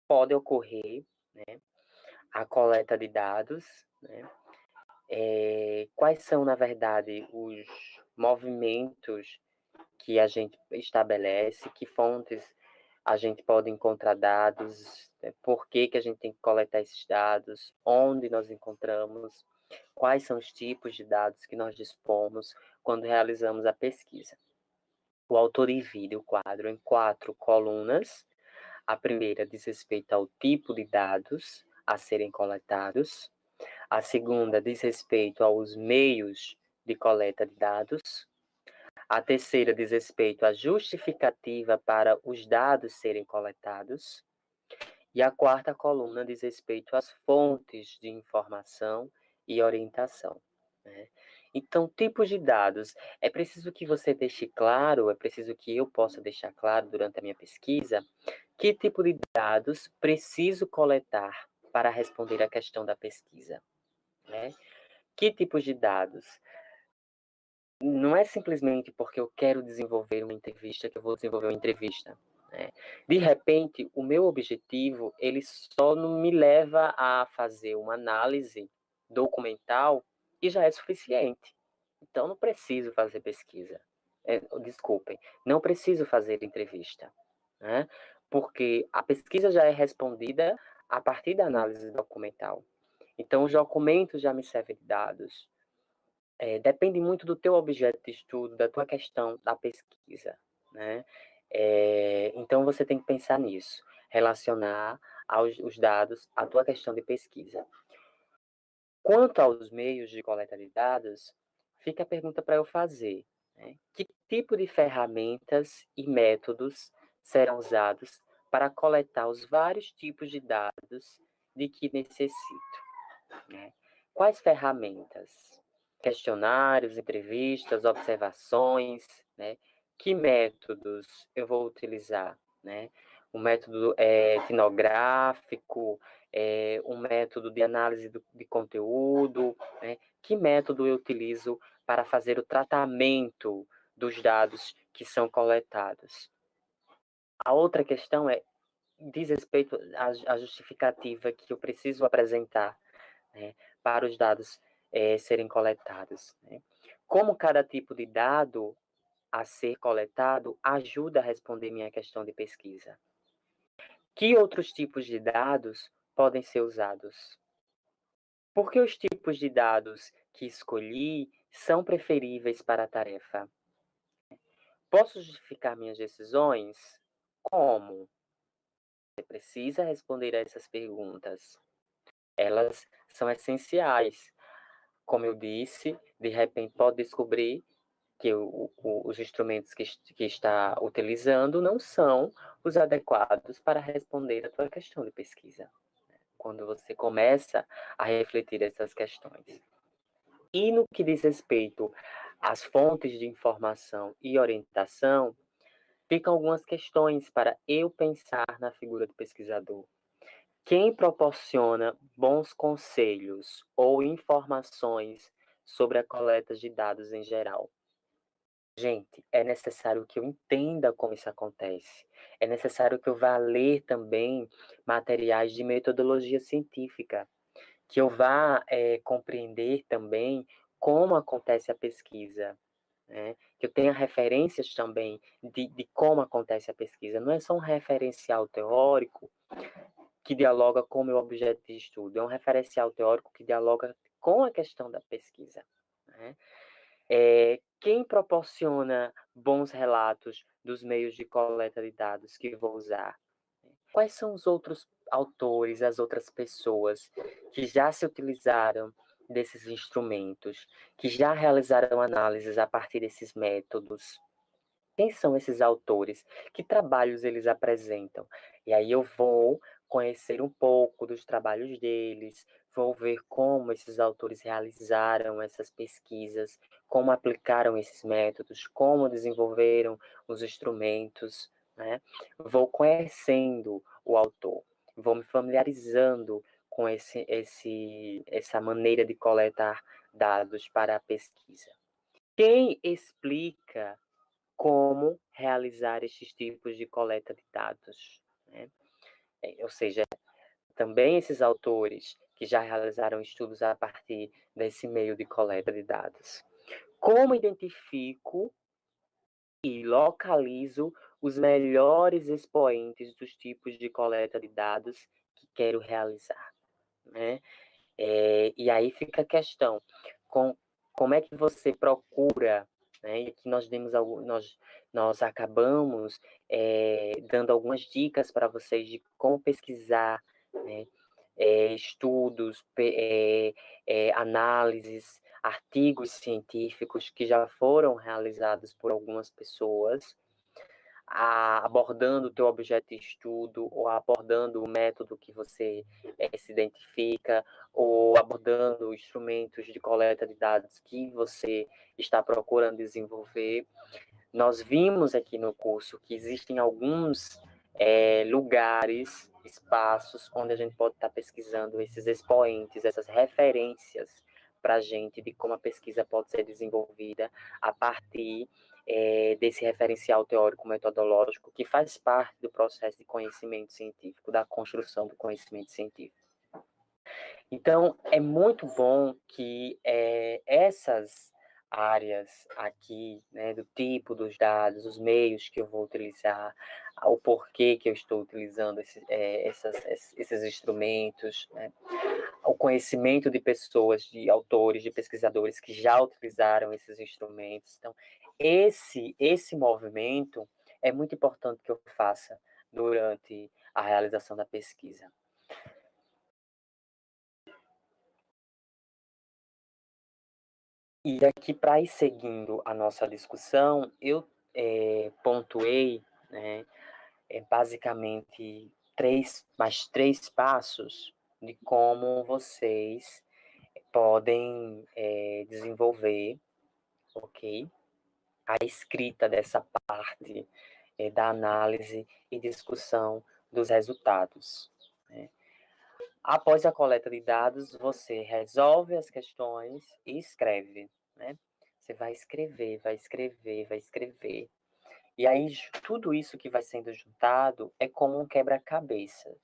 pode ocorrer, né, a coleta de dados, né? Quais são, na verdade, os movimentos que a gente estabelece, que fontes a gente pode encontrar dados, né? Por que a gente tem que coletar esses dados, onde nós encontramos, quais são os tipos de dados que nós dispomos quando realizamos a pesquisa. O autor divide o quadro em 4 colunas. A primeira diz respeito ao tipo de dados a serem coletados. A segunda diz respeito aos meios de coleta de dados. A terceira diz respeito à justificativa para os dados serem coletados. E a quarta coluna diz respeito às fontes de informação e orientação, né? Então, tipos de dados. É preciso que você deixe claro, é preciso que eu possa deixar claro durante a minha pesquisa, que tipo de dados preciso coletar para responder à questão da pesquisa, né? Que tipos de dados? Não é simplesmente porque eu quero desenvolver uma entrevista que eu vou desenvolver uma entrevista, né? De repente, o meu objetivo, ele só não me leva a fazer uma análise documental e já é suficiente. Então, não preciso fazer pesquisa. Desculpem, não preciso fazer entrevista, né? Porque a pesquisa já é respondida a partir da análise documental. Então, os documentos já me servem de dados. Depende muito do teu objeto de estudo, da tua questão da pesquisa, né? Então, você tem que pensar nisso, relacionar os dados à tua questão de pesquisa. Quanto aos meios de coleta de dados, fica a pergunta para eu fazer, né? Que tipo de ferramentas e métodos serão usados para coletar os vários tipos de dados de que necessito, né? Quais ferramentas? Questionários, entrevistas, observações, né? Que métodos eu vou utilizar, né? Um método etnográfico, um método de análise de conteúdo, né? Que método eu utilizo para fazer o tratamento dos dados que são coletados? A outra questão diz respeito à justificativa que eu preciso apresentar, né, para os dados serem coletados, né? Como cada tipo de dado a ser coletado ajuda a responder minha questão de pesquisa? Que outros tipos de dados podem ser usados? Por que os tipos de dados que escolhi são preferíveis para a tarefa? Posso justificar minhas decisões? Como? Você precisa responder a essas perguntas. Elas são essenciais. Como eu disse, de repente pode descobrir que os instrumentos que está utilizando não são os adequados para responder a tua questão de pesquisa, quando você começa a refletir essas questões. E no que diz respeito às fontes de informação e orientação, ficam algumas questões para eu pensar na figura do pesquisador. Quem proporciona bons conselhos ou informações sobre a coleta de dados em geral? Gente, é necessário que eu entenda como isso acontece. É necessário que eu vá ler também materiais de metodologia científica, que eu vá compreender também como acontece a pesquisa, né? Que eu tenha referências também de como acontece a pesquisa. Não é só um referencial teórico que dialoga com o meu objeto de estudo, é um referencial teórico que dialoga com a questão da pesquisa, né? Quem proporciona bons relatos dos meios de coleta de dados que vou usar? Quais são os outros autores, as outras pessoas que já se utilizaram desses instrumentos, que já realizaram análises a partir desses métodos? Quem são esses autores? Que trabalhos eles apresentam? E aí eu vou conhecer um pouco dos trabalhos deles, vou ver como esses autores realizaram essas pesquisas, como aplicaram esses métodos, como desenvolveram os instrumentos, né? Vou conhecendo o autor, vou me familiarizando com essa maneira de coletar dados para a pesquisa. Quem explica como realizar estes tipos de coleta de dados, né? Ou seja, também esses autores que já realizaram estudos a partir desse meio de coleta de dados. Como identifico e localizo os melhores expoentes dos tipos de coleta de dados que quero realizar, né? E aí fica a questão, como é que você procura, né? E aqui nós acabamos dando algumas dicas para vocês de como pesquisar, né? Estudos, análises, artigos científicos que já foram realizados por algumas pessoas, abordando o teu objeto de estudo, ou abordando o método que você se identifica, ou abordando instrumentos de coleta de dados que você está procurando desenvolver. Nós vimos aqui no curso que existem alguns lugares, espaços, onde a gente pode estar pesquisando esses expoentes, essas referências para a gente de como a pesquisa pode ser desenvolvida a partir desse referencial teórico-metodológico que faz parte do processo de conhecimento científico, da construção do conhecimento científico. Então, é muito bom que essas áreas aqui, né, do tipo dos dados, os meios que eu vou utilizar, o porquê que eu estou utilizando esses instrumentos, né, o conhecimento de pessoas, de autores, de pesquisadores que já utilizaram esses instrumentos. Então, esse movimento é muito importante que eu faça durante a realização da pesquisa. E aqui, para ir seguindo a nossa discussão, eu pontuei, né, basicamente mais três passos de como vocês podem desenvolver, ok, a escrita dessa parte da análise e discussão dos resultados, né? Após a coleta de dados, você resolve as questões e escreve, né? Você vai escrever, vai escrever, vai escrever. E aí, tudo isso que vai sendo juntado é como um quebra-cabeças.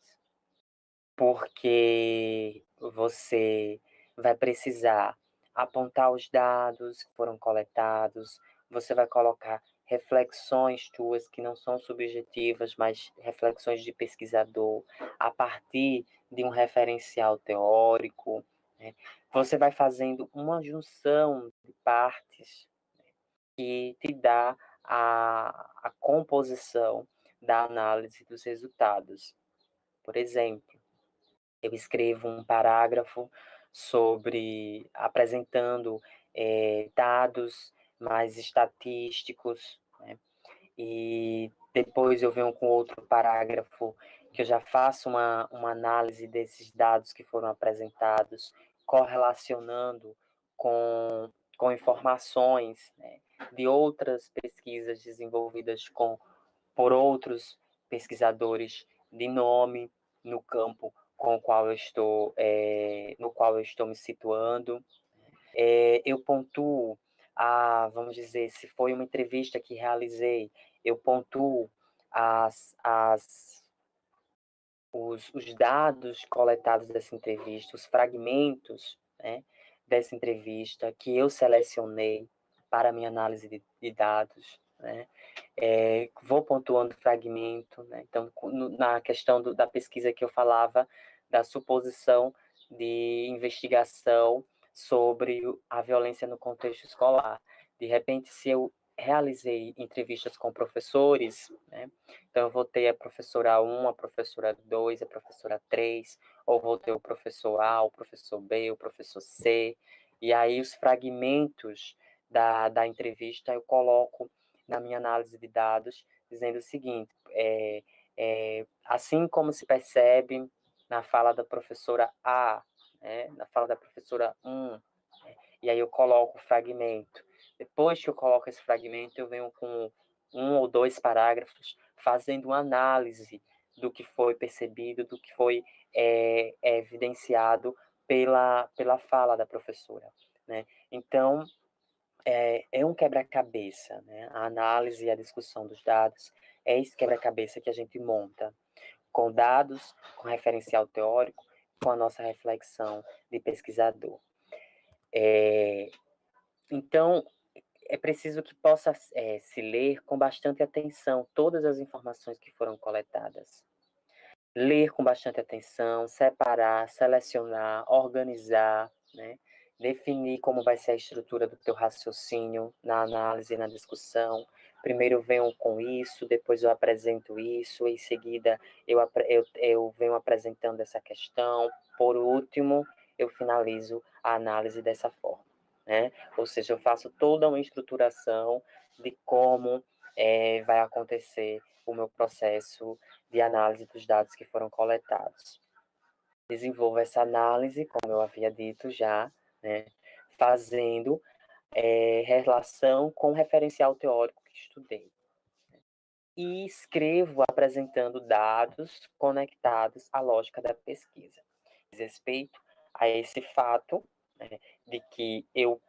Porque você vai precisar apontar os dados que foram coletados, você vai colocar reflexões tuas que não são subjetivas, mas reflexões de pesquisador a partir de um referencial teórico, né? Você vai fazendo uma junção de partes que te dá a composição da análise dos resultados. Por exemplo, eu escrevo um parágrafo apresentando dados mais estatísticos, né? E depois eu venho com outro parágrafo que eu já faço uma análise desses dados que foram apresentados, correlacionando com informações, né, de outras pesquisas desenvolvidas por outros pesquisadores de nome no campo com o qual no qual eu estou me situando. Eu pontuo, vamos dizer, se foi uma entrevista que realizei, eu pontuo os dados coletados dessa entrevista, os fragmentos, né, dessa entrevista que eu selecionei para a minha análise de dados, né? Vou pontuando fragmento, né? Então, na questão da pesquisa que eu falava, da suposição de investigação sobre a violência no contexto escolar. De repente, se eu realizei entrevistas com professores, né? Então, eu vou ter a professora 1, a professora 2, a professora 3, ou vou ter o professor A, o professor B, o professor C, e aí os fragmentos da entrevista eu coloco na minha análise de dados, dizendo o seguinte, assim como se percebe na fala da professora A, né, na fala da professora 1, e aí eu coloco o fragmento. Depois que eu coloco esse fragmento, eu venho com 1 ou 2 parágrafos fazendo uma análise do que foi percebido, do que foi evidenciado pela fala da professora, né? Então, é um quebra-cabeça, né? A análise e a discussão dos dados é esse quebra-cabeça que a gente monta, com dados, com referencial teórico, com a nossa reflexão de pesquisador. Então, é preciso que possa se ler com bastante atenção todas as informações que foram coletadas. Ler com bastante atenção, separar, selecionar, organizar, né? Definir como vai ser a estrutura do teu raciocínio na análise e na discussão. Primeiro eu venho com isso, depois eu apresento isso, em seguida eu venho apresentando essa questão, por último, eu finalizo a análise dessa forma, né? Ou seja, eu faço toda uma estruturação de como vai acontecer o meu processo de análise dos dados que foram coletados. Desenvolvo essa análise, como eu havia dito já, né, fazendo relação com o referencial teórico que estudei. E escrevo apresentando dados conectados à lógica da pesquisa. Diz respeito a esse fato, né, de que eu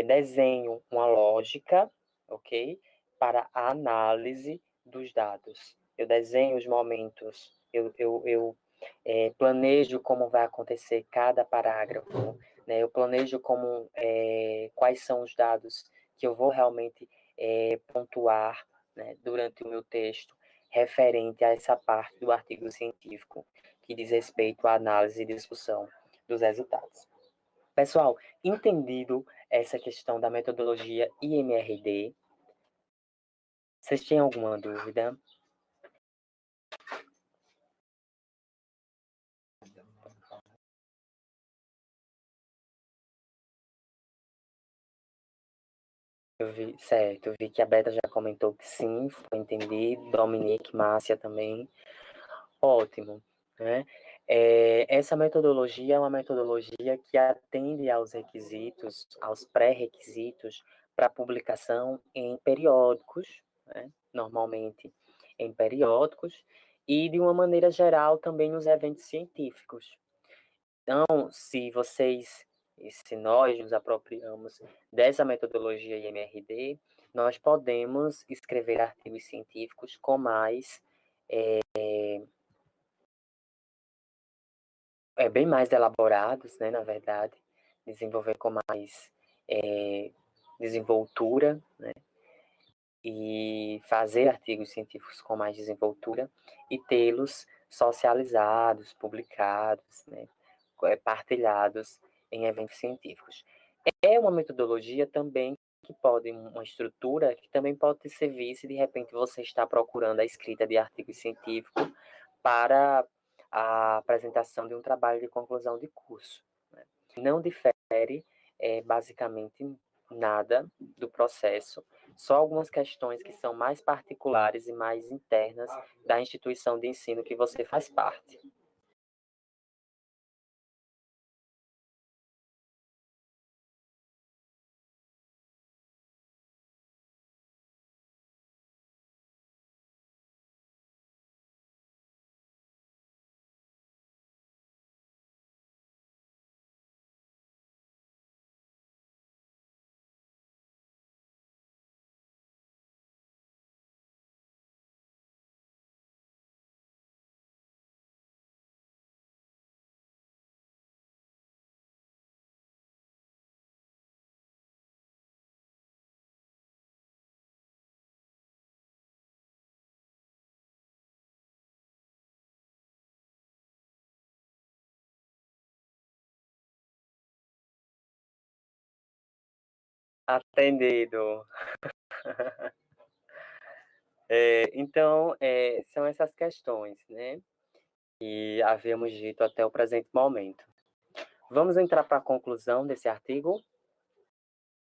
desenho uma lógica, ok? Para a análise dos dados. Eu desenho os momentos, eu planejo como vai acontecer cada parágrafo, né? Eu planejo quais são os dados que eu vou realmente pontuar, né, durante o meu texto, referente a essa parte do artigo científico que diz respeito à análise e discussão dos resultados. Pessoal, entendido essa questão da metodologia IMRD, vocês têm alguma dúvida? Eu vi que a Beta já comentou que sim, foi entendido, Dominique, Márcia também. Ótimo, né? Essa metodologia é uma metodologia que atende aos requisitos, aos pré-requisitos para publicação em periódicos, né? Normalmente em periódicos, e de uma maneira geral também nos eventos científicos. Então, se nós nos apropriamos dessa metodologia IMRD, nós podemos escrever artigos científicos com mais bem mais elaborados, né, na verdade, desenvolver com mais desenvoltura, né, e fazer artigos científicos com mais desenvoltura e tê-los socializados, publicados, né, partilhados em eventos científicos. É uma metodologia também uma estrutura que também pode te servir se de repente você está procurando a escrita de artigo científico para a apresentação de um trabalho de conclusão de curso, né? Não difere basicamente nada do processo, só algumas questões que são mais particulares e mais internas da instituição de ensino que você faz parte. Atendido. Então, são essas questões, né, que havíamos dito até o presente momento. Vamos entrar para a conclusão desse artigo,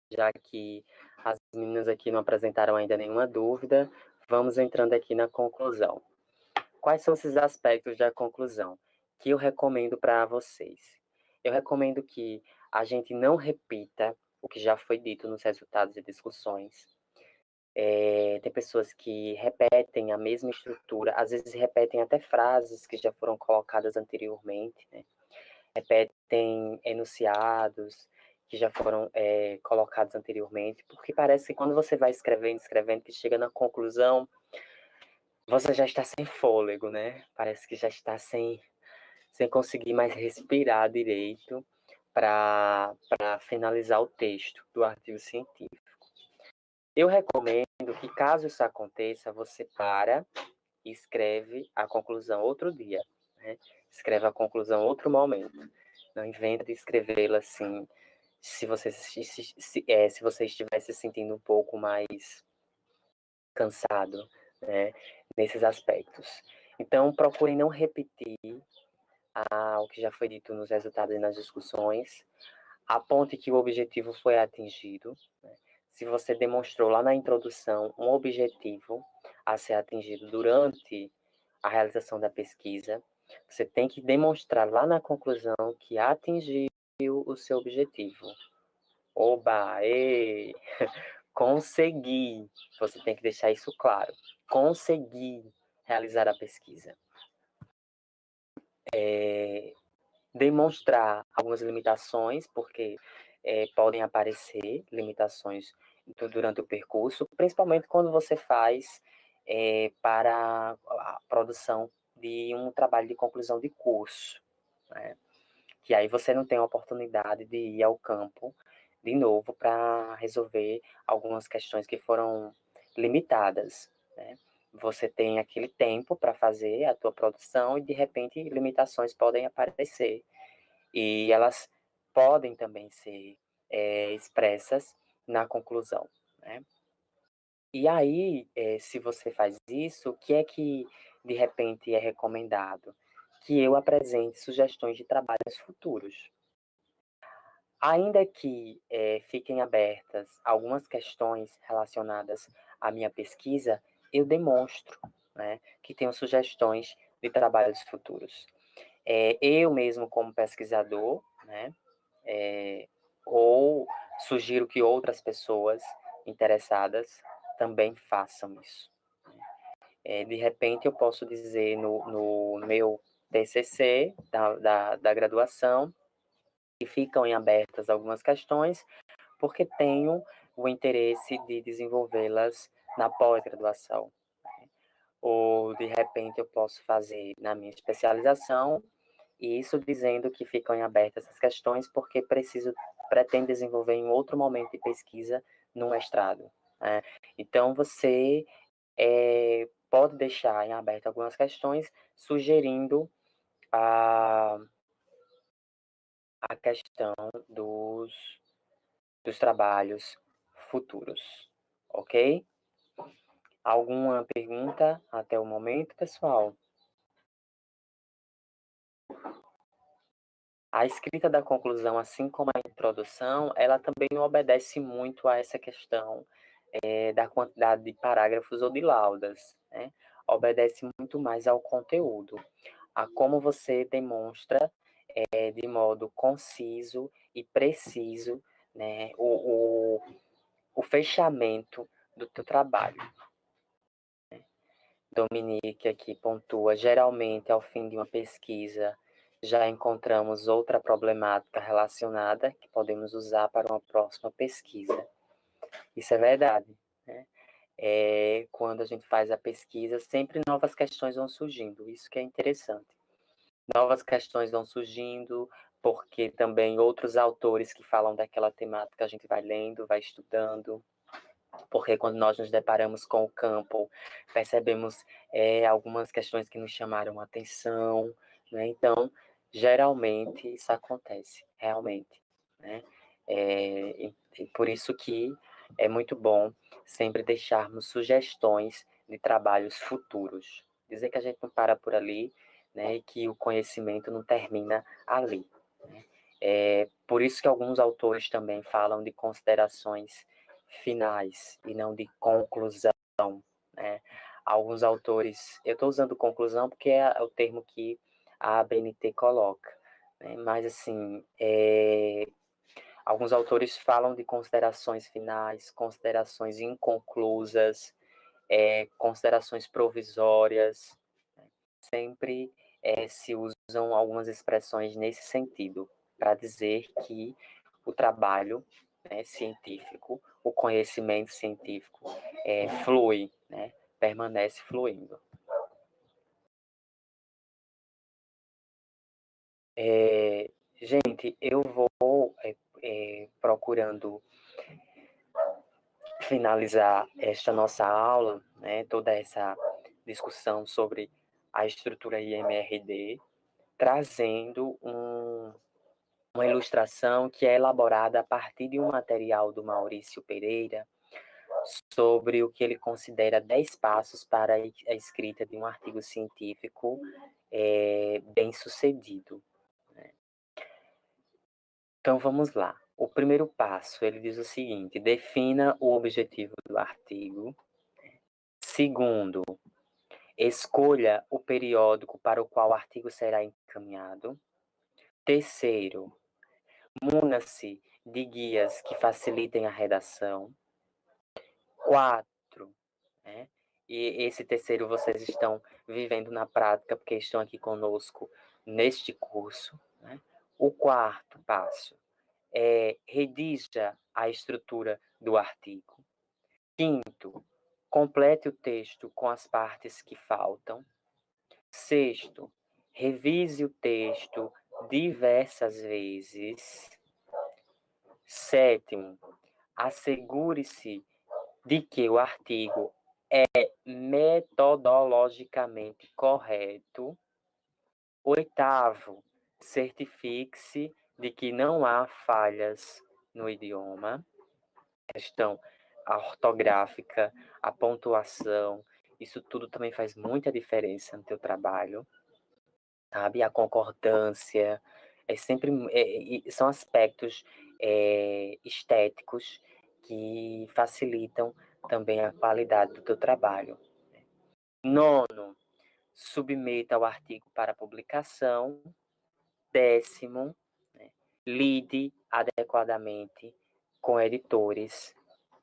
já que as meninas aqui não apresentaram ainda nenhuma dúvida, vamos entrando aqui na conclusão. Quais são esses aspectos da conclusão que eu recomendo para vocês? Eu recomendo que a gente não repita o que já foi dito nos resultados e discussões. Tem pessoas que repetem a mesma estrutura, às vezes repetem até frases que já foram colocadas anteriormente, né? Repetem enunciados que já foram colocados anteriormente, porque parece que quando você vai escrevendo, que chega na conclusão, você já está sem fôlego, né? Parece que já está sem conseguir mais respirar direito para finalizar o texto do artigo científico. Eu recomendo que, caso isso aconteça, você para e escreve a conclusão outro dia, né? Escreve a conclusão outro momento. Não inventa de escrevê-la assim, se você estiver se sentindo um pouco mais cansado, né, nesses aspectos. Então, procure não repetir o que já foi dito nos resultados e nas discussões, aponte que o objetivo foi atingido, né? Se você demonstrou lá na introdução um objetivo a ser atingido durante a realização da pesquisa, você tem que demonstrar lá na conclusão que atingiu o seu objetivo. Oba, ei, consegui. Você tem que deixar isso claro. Consegui realizar a pesquisa. Demonstrar algumas limitações, porque podem aparecer limitações durante o percurso, principalmente quando você faz para a produção de um trabalho de conclusão de curso, né? Que aí você não tem a oportunidade de ir ao campo de novo para resolver algumas questões que foram limitadas, né? Você tem aquele tempo para fazer a tua produção e, de repente, limitações podem aparecer. E elas podem também ser expressas na conclusão, né? E aí, se você faz isso, o que é que, de repente, é recomendado? Que eu apresente sugestões de trabalhos futuros. Ainda que fiquem abertas algumas questões relacionadas à minha pesquisa, eu demonstro, né, que tenho sugestões de trabalhos futuros. Eu mesmo, como pesquisador, né, ou sugiro que outras pessoas interessadas também façam isso. De repente, eu posso dizer no meu TCC da graduação, que ficam em abertas algumas questões, porque tenho o interesse de desenvolvê-las na pós-graduação. Ou, de repente, eu posso fazer na minha especialização, e isso dizendo que ficam em abertas essas questões, porque pretendo desenvolver em outro momento de pesquisa no mestrado, né? Então, você pode deixar em aberto algumas questões, sugerindo a questão dos trabalhos futuros, ok? Alguma pergunta até o momento, pessoal? A escrita da conclusão, assim como a introdução, ela também não obedece muito a essa questão da quantidade de parágrafos ou de laudas, né? Obedece muito mais ao conteúdo, a como você demonstra de modo conciso e preciso, né, o fechamento do teu trabalho. Dominique aqui pontua: geralmente, ao fim de uma pesquisa, já encontramos outra problemática relacionada que podemos usar para uma próxima pesquisa. Isso é verdade, né? Quando a gente faz a pesquisa, sempre novas questões vão surgindo, isso que é interessante. Novas questões vão surgindo, porque também outros autores que falam daquela temática a gente vai lendo, vai estudando, porque quando nós nos deparamos com o campo, percebemos algumas questões que nos chamaram a atenção, né? Então, geralmente, isso acontece, realmente, né? E por isso que é muito bom sempre deixarmos sugestões de trabalhos futuros. Dizer que a gente não para por ali, né, e que o conhecimento não termina ali. Né? É por isso que alguns autores também falam de considerações finais e não de conclusão. Né? Alguns autores, eu estou usando conclusão porque é o termo que a ABNT coloca, né? Mas assim, alguns autores falam de considerações finais, considerações inconclusas, considerações provisórias. Sempre se usam algumas expressões nesse sentido, para dizer que o trabalho, né, científico, o conhecimento científico flui, né, permanece fluindo. Gente, eu vou procurando finalizar esta nossa aula, né, toda essa discussão sobre a estrutura IMRD, trazendo uma ilustração que é elaborada a partir de um material do Maurício Pereira sobre o que ele considera 10 passos para a escrita de um artigo científico bem-sucedido. Né? Então, vamos lá. O primeiro passo, ele diz o seguinte: defina o objetivo do artigo. Segundo, escolha o periódico para o qual o artigo será encaminhado. Terceiro, muna-se de guias que facilitem a redação. 4, né? E esse terceiro vocês estão vivendo na prática, porque estão aqui conosco neste curso. Né? O quarto passo é redija a estrutura do artigo. Quinto, complete o texto com as partes que faltam. Sexto, revise o texto diversas vezes. Sétimo, assegure-se de que o artigo é metodologicamente correto. Oitavo, certifique-se de que não há falhas no idioma. Questão ortográfica, a pontuação, isso tudo também faz muita diferença no teu trabalho, sabe? A concordância, são aspectos estéticos que facilitam também a qualidade do teu trabalho. Nono, submeta o artigo para publicação. Décimo, né, lide adequadamente com editores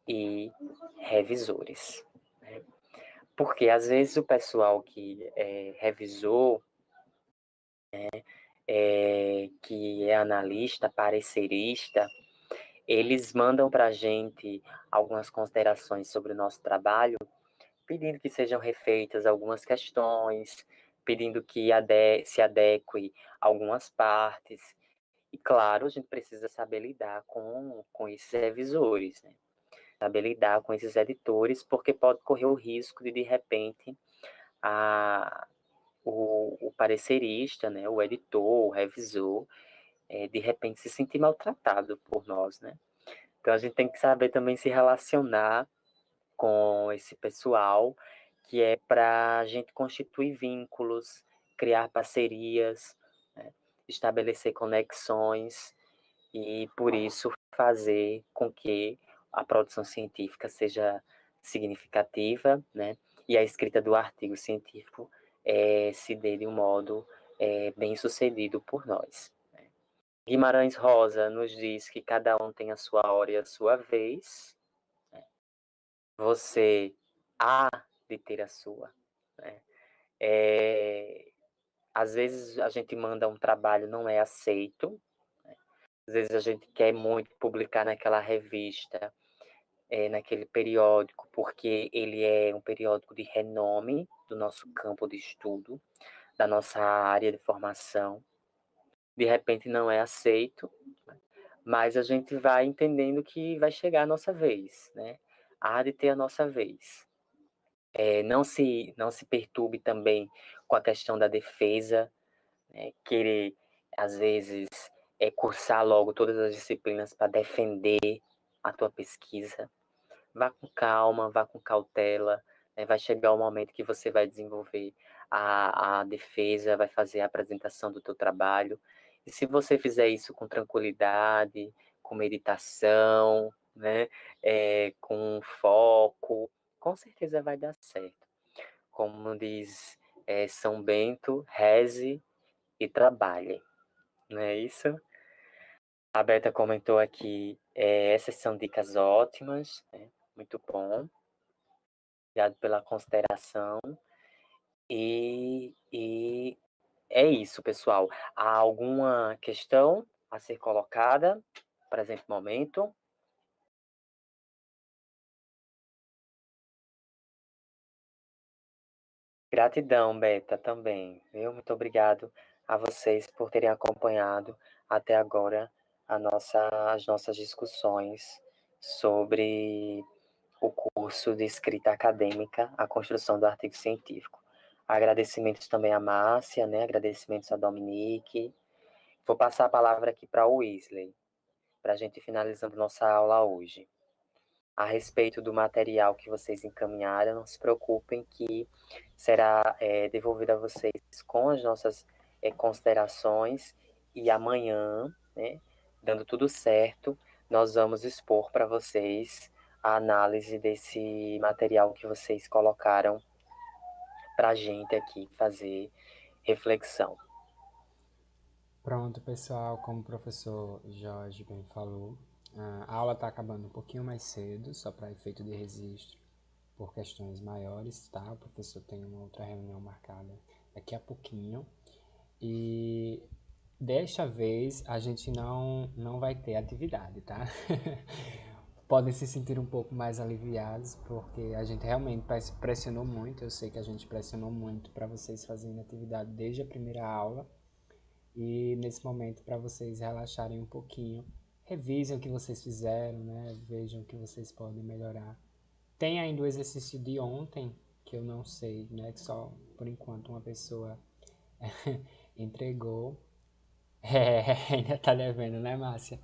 e revisores. Né? Porque, às vezes, o pessoal que é revisor, que é analista, parecerista, eles mandam para a gente algumas considerações sobre o nosso trabalho, pedindo que sejam refeitas algumas questões, pedindo que se adeque algumas partes. E, claro, a gente precisa saber lidar com esses revisores, né? Saber lidar com esses editores, porque pode correr o risco de repente, o parecerista, né, o editor, o revisor, de repente se sentir maltratado por nós, né? Então, a gente tem que saber também se relacionar com esse pessoal, que é para a gente constituir vínculos, criar parcerias, né? Estabelecer conexões e, por isso, fazer com que a produção científica seja significativa, né? E a escrita do artigo científico se dê de um modo bem sucedido por nós. Né? Guimarães Rosa nos diz que cada um tem a sua hora e a sua vez. Né? Você há de ter a sua. Né? Às vezes a gente manda um trabalho, não é aceito. Né? Às vezes a gente quer muito publicar naquela revista, naquele periódico, porque ele é um periódico de renome do nosso campo de estudo, da nossa área de formação. De repente não é aceito, mas a gente vai entendendo que vai chegar a nossa vez, né? Há de ter a nossa vez. Não se perturbe também com a questão da defesa, né? Querer, às vezes, cursar logo todas as disciplinas para defender a tua pesquisa. vá com calma, vá com cautela, né? Vai chegar o momento que você vai desenvolver a defesa, vai fazer a apresentação do teu trabalho. E se você fizer isso com tranquilidade, com meditação, né, com foco, com certeza vai dar certo. Como diz São Bento, reze e trabalhe, não é isso? A Berta comentou aqui, essas são dicas ótimas, né? Muito bom. Obrigado pela consideração. E é isso, pessoal. Há alguma questão a ser colocada para esse momento? Gratidão, Beta, também. Viu? Muito obrigado a vocês por terem acompanhado até agora as nossas discussões sobre o curso de escrita acadêmica, a construção do artigo científico. Agradecimentos também a Márcia, né? Agradecimentos a Dominique. Vou passar a palavra aqui para o Wesley, para a gente finalizando nossa aula hoje. A respeito do material que vocês encaminharam, não se preocupem que será devolvido a vocês com as nossas considerações e amanhã, né, dando tudo certo, nós vamos expor para vocês a análise desse material que vocês colocaram para a gente aqui fazer reflexão. Pronto, pessoal, como o professor Jorge bem falou, a aula está acabando um pouquinho mais cedo, só para efeito de registro, por questões maiores, tá? O professor tem uma outra reunião marcada daqui a pouquinho. E desta vez a gente não vai ter atividade, tá? Podem se sentir um pouco mais aliviados, porque a gente realmente pressionou muito. Eu sei que a gente pressionou muito para vocês fazerem atividade desde a primeira aula. E nesse momento, para vocês relaxarem um pouquinho, revisem o que vocês fizeram, né? Vejam o que vocês podem melhorar. Tem ainda o exercício de ontem, que eu não sei, né? Que só por enquanto uma pessoa entregou. Ainda tá devendo, né, Márcia?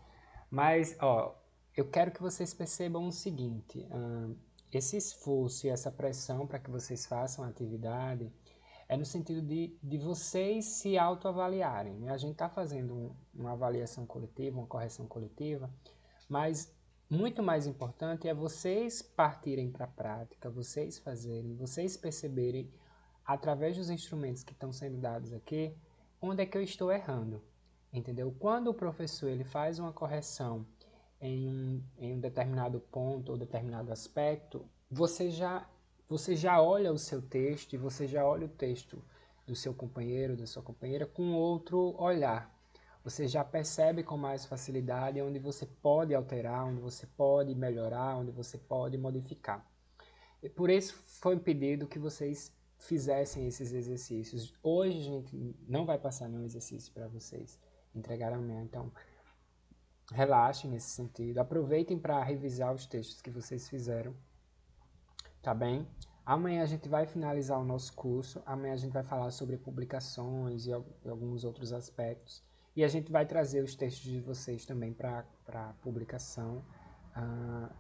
Mas, ó, eu quero que vocês percebam o seguinte: esse esforço e essa pressão para que vocês façam a atividade é no sentido de vocês se autoavaliarem, né? A gente está fazendo uma avaliação coletiva, uma correção coletiva, mas muito mais importante é vocês partirem para a prática, vocês fazerem, vocês perceberem, através dos instrumentos que estão sendo dados aqui, onde é que eu estou errando, entendeu? Quando o professor ele faz uma correção em um determinado ponto ou determinado aspecto, você já olha o seu texto e você já olha o texto do seu companheiro, da sua companheira, com outro olhar. Você já percebe com mais facilidade onde você pode alterar, onde você pode melhorar, onde você pode modificar. E por isso foi pedido que vocês fizessem esses exercícios. Hoje a gente não vai passar nenhum exercício para vocês entregar amanhã, então relaxem nesse sentido. Aproveitem para revisar os textos que vocês fizeram, tá bem? Amanhã a gente vai finalizar o nosso curso. Amanhã a gente vai falar sobre publicações e alguns outros aspectos. E a gente vai trazer os textos de vocês também para publicação,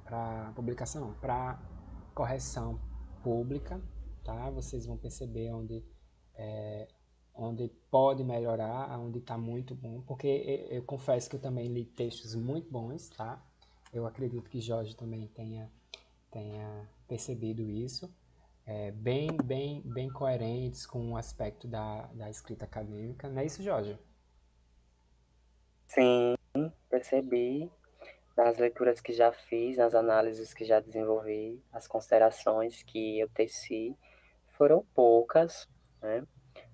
para correção pública, tá? Vocês vão perceber onde pode melhorar, onde está muito bom, porque eu confesso que eu também li textos muito bons, tá? Eu acredito que Jorge também tenha percebido isso, bem coerentes com o aspecto da escrita acadêmica, não é isso, Jorge? Sim, percebi nas leituras que já fiz, nas análises que já desenvolvi, as considerações que eu teci foram poucas, né?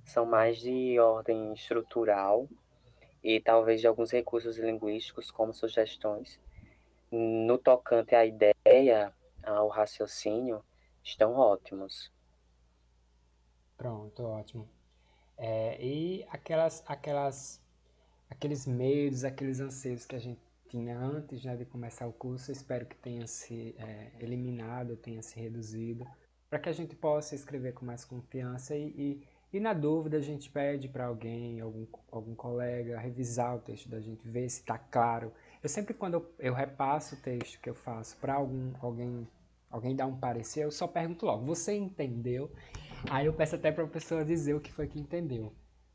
São mais de ordem estrutural e talvez de alguns recursos linguísticos como sugestões. No tocante à ideia, ao raciocínio, estão ótimos. Pronto, ótimo. E aqueles medos, aqueles anseios que a gente tinha antes, né, de começar o curso, eu espero que tenha se eliminado, tenha se reduzido, para que a gente possa escrever com mais confiança e na dúvida a gente pede para alguém, algum colega, revisar o texto da gente, ver se está claro. Eu sempre quando eu repasso o texto que eu faço para alguém alguém dá um parecer, eu só pergunto logo, você entendeu? Aí eu peço até para a pessoa dizer o que foi que entendeu.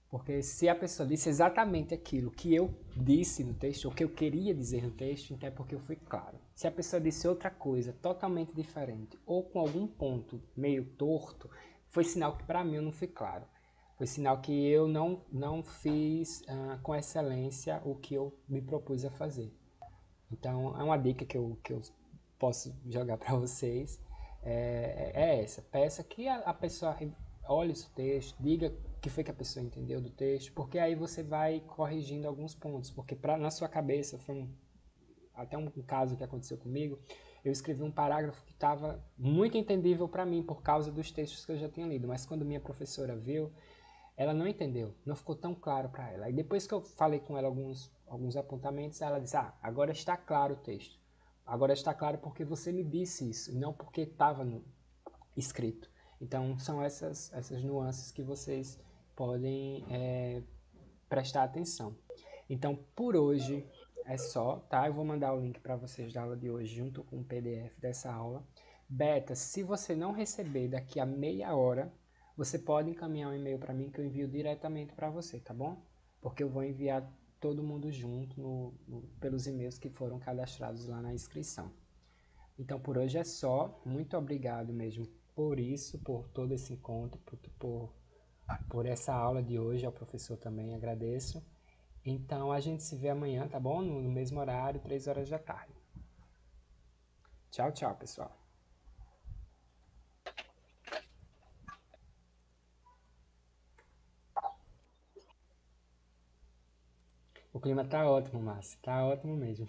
Porque se a pessoa disse exatamente aquilo que eu disse no texto, ou que eu queria dizer no texto, então é porque eu fui claro. Se a pessoa disse outra coisa totalmente diferente, ou com algum ponto meio torto, foi sinal que para mim eu não fui claro. Foi sinal que eu não fiz com excelência o que eu me propus a fazer. Então, é uma dica que eu posso jogar para vocês. É essa. Peça que a pessoa olhe o texto, diga o que foi que a pessoa entendeu do texto, porque aí você vai corrigindo alguns pontos. Porque na sua cabeça, foi até um caso que aconteceu comigo, eu escrevi um parágrafo que estava muito entendível para mim por causa dos textos que eu já tinha lido. Mas quando minha professora viu, ela não entendeu, não ficou tão claro para ela. E depois que eu falei com ela alguns apontamentos, ela disse: Ah, agora está claro o texto. Agora está claro porque você me disse isso, não porque estava escrito. Então, são essas nuances que vocês podem prestar atenção. Então, por hoje é só, tá? Eu vou mandar o link para vocês da aula de hoje junto com o PDF dessa aula. Beta, se você não receber daqui a meia hora, você pode encaminhar um e-mail para mim que eu envio diretamente para você, tá bom? Porque eu vou enviar todo mundo junto pelos e-mails que foram cadastrados lá na inscrição. Então, por hoje é só. Muito obrigado mesmo por isso, por todo esse encontro, por essa aula de hoje. Ao professor também agradeço. Então, a gente se vê amanhã, tá bom? No mesmo horário, 3 horas da tarde. Tchau, tchau, pessoal. O clima tá ótimo, Márcio. Tá ótimo mesmo.